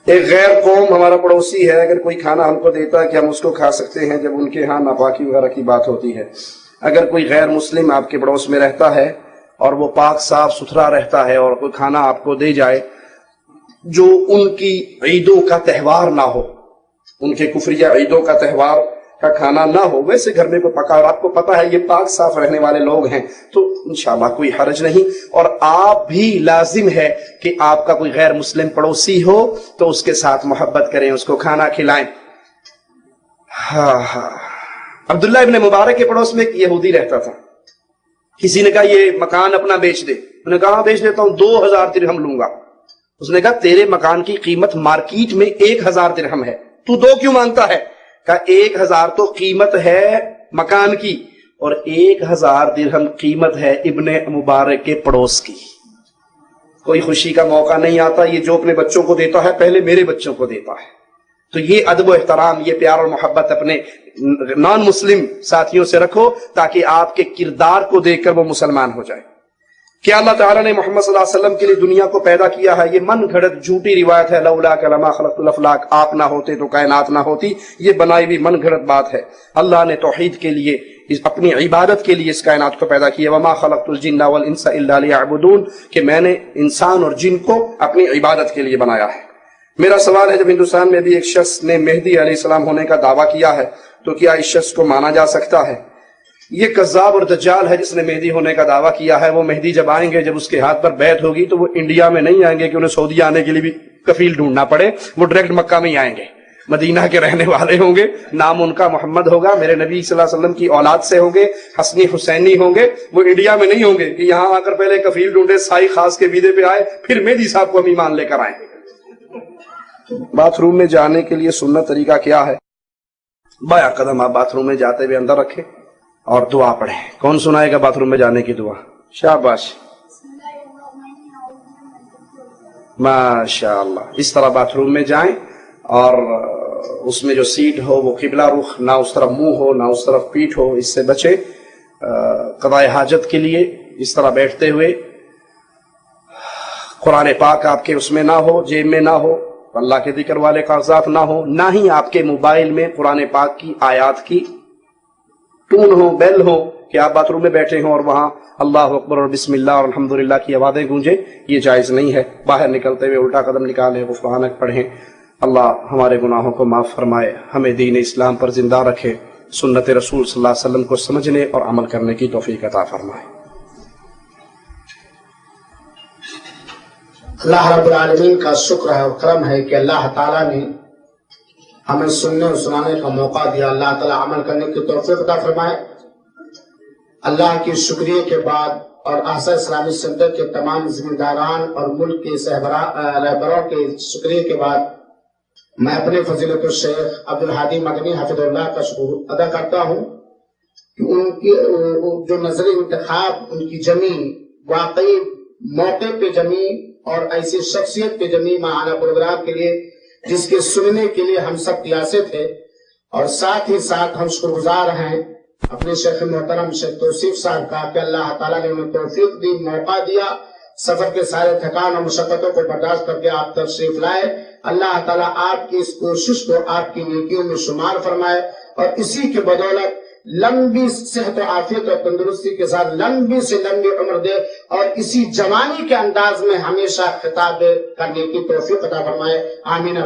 ایک غیر قوم ہمارا پڑوسی ہے، اگر کوئی کھانا ہم کو دیتا ہے کہ ہم اس کو کھا سکتے ہیں جب ان کے ہاں ناپاکی وغیرہ کی بات ہوتی ہے۔ اگر کوئی غیر مسلم آپ کے پڑوس میں رہتا ہے اور وہ پاک صاف ستھرا رہتا ہے اور کوئی کھانا آپ کو دے جائے جو ان کی عیدوں کا تہوار نہ ہو، ان کے کفریہ عیدوں کا تہوار کا کھانا نہ ہو، ویسے گھر میں کوئی پکا اور آپ کو پتا ہے یہ پاک صاف رہنے والے لوگ ہیں، تو انشاءاللہ کوئی حرج نہیں۔ اور آپ بھی لازم ہے کہ آپ کا کوئی غیر مسلم پڑوسی ہو تو اس کے ساتھ محبت کریں، اس کو کھانا کھلائیں۔ عبداللہ ابن مبارک کے پڑوس میں ایک یہودی رہتا تھا، کسی نے کہا یہ مکان اپنا بیچ دے، انہوں نے کہا بیچ دیتا ہوں، 2000 درہم لوں گا۔ اس نے کہا تیرے مکان کی قیمت مارکیٹ میں 1000 درہم ہے، تو 2 کیوں مانگتا ہے؟ کہا 1000 تو قیمت ہے مکان کی اور 1000 درہم قیمت ہے ابن مبارک کے پڑوس کی۔ کوئی خوشی کا موقع نہیں آتا، یہ جو اپنے بچوں کو دیتا ہے پہلے میرے بچوں کو دیتا ہے۔ تو یہ ادب و احترام، یہ پیار اور محبت اپنے نان مسلم ساتھیوں سے رکھو تاکہ آپ کے کردار کو دیکھ کر وہ مسلمان ہو جائے۔ کیا اللہ تعالیٰ نے محمد صلی اللہ علیہ وسلم کے لیے دنیا کو پیدا کیا ہے؟ یہ من گھڑت جھوٹی روایت ہے، لولا لما خلقت الافلاک، آپ نہ ہوتے تو کائنات نہ ہوتی، یہ بنائی ہوئی من گھڑت بات ہے۔ اللہ نے توحید کے لیے، اپنی عبادت کے لیے اس کائنات کو پیدا کیا، وما خلقت الجن والانس الا لیعبدون، کہ میں نے انسان اور جن کو اپنی عبادت کے لیے بنایا ہے۔ میرا سوال ہے، جب ہندوستان میں بھی ایک شخص نے مہدی علیہ السلام ہونے کا دعویٰ کیا ہے تو کیا اس شخص کو مانا جا سکتا ہے؟ یہ کذاب اور دجال ہے جس نے مہدی ہونے کا دعویٰ کیا ہے۔ وہ مہدی جب آئیں گے، جب اس کے ہاتھ پر بیعت ہوگی تو وہ انڈیا میں نہیں آئیں گے کہ انہیں سعودی آنے کے لیے بھی کفیل ڈھونڈنا پڑے، وہ ڈائریکٹ مکہ میں ہی آئیں گے، مدینہ کے رہنے والے ہوں گے، نام ان کا محمد ہوگا، میرے نبی صلی اللہ علیہ وسلم کی اولاد سے ہوں گے، حسنی حسینی ہوں گے، وہ انڈیا میں نہیں ہوں گے کہ یہاں آ کر پہلے کفیل ڈھونڈے، سائی خاص کے بیدے پہ آئے، پھر مہدی صاحب کو ہم ایمان لے کر آئیں۔ باتھ روم میں جانے کے لیے سنت طریقہ کیا ہے؟ بایاں قدم آپ باتھ روم میں جاتے ہوئے اندر رکھیں اور دعا پڑھیں۔ کون سنائے گا باتھ روم میں جانے کی دعا؟ شاباش، ماشاءاللہ۔ اس طرح باتھ روم میں جائیں اور اس میں جو سیٹ ہو وہ قبلہ رخ، نہ اس طرف منہ ہو نہ اس طرف پیٹھ ہو، اس سے بچیں۔ قضاء حاجت کے لیے اس طرح بیٹھتے ہوئے قرآن پاک آپ کے اس میں نہ ہو، جیب میں نہ ہو، اللہ کے ذکر والے کاغذات نہ ہو، نہ ہی آپ کے موبائل میں قرآن پاک کی آیات کی ٹون ہو، بیل ہو کہ آپ باتھ روم میں بیٹھے ہوں اور وہاں اللہ اکبر اور بسم اللہ اور الحمدللہ کی آوازیں گونجیں، یہ جائز نہیں ہے۔ باہر نکلتے ہوئے الٹا قدم نکالیں، غفرانک پڑھیں۔ اللہ ہمارے گناہوں کو معاف فرمائے، ہمیں دین اسلام پر زندہ رکھے، سنت رسول صلی اللہ علیہ وسلم کو سمجھنے اور عمل کرنے کی توفیق عطا فرمائے۔ اللہ رب العالمین کا شکر ہے اور کرم ہے کہ اللہ تعالیٰ نے ہمیں سننے اور سنانے کا موقع دیا، اللہ تعالیٰ عمل کرنے کی توفیق عطا فرمائے۔ اللہ کے شکریہ کے بعد اور احسا اسلامی سینٹر کے تمام ذمہ داران اور ملک کے رہبروں کے شکریہ کے بعد میں اپنے فضیلت الشیخ عبدالہادی مدنی حفظ اللہ کا شکر ادا کرتا ہوں کہ ان کی جو نظر انتخاب ان کی جمی، واقعی موقع پہ جمی اور ایسی شخصیت پہ جمی ماہانہ پروگرام کے لیے جس کے سننے کے لیے ہم سب پیاسے تھے، اور ساتھ ہی ساتھ ہم شکر گزار ہیں اپنے شیخ محترم شیخ توصیف صاحب کا کہ اللہ تعالیٰ نے انہیں توفیق دی، موقع دیا، سفر کے سارے تھکان اور مشقتوں کو برداشت کر کے آپ تشریف لائے۔ اللہ تعالیٰ آپ کی اس کوشش کو آپ کی نیکیوں میں شمار فرمائے اور اسی کے بدولت لمبی صحت و عافیت اور تندرستی کے ساتھ لمبی سے لمبی عمر دے اور اسی جوانی کے انداز میں ہمیشہ خطاب کرنے کی توفیق عطا فرمائے۔ آمین۔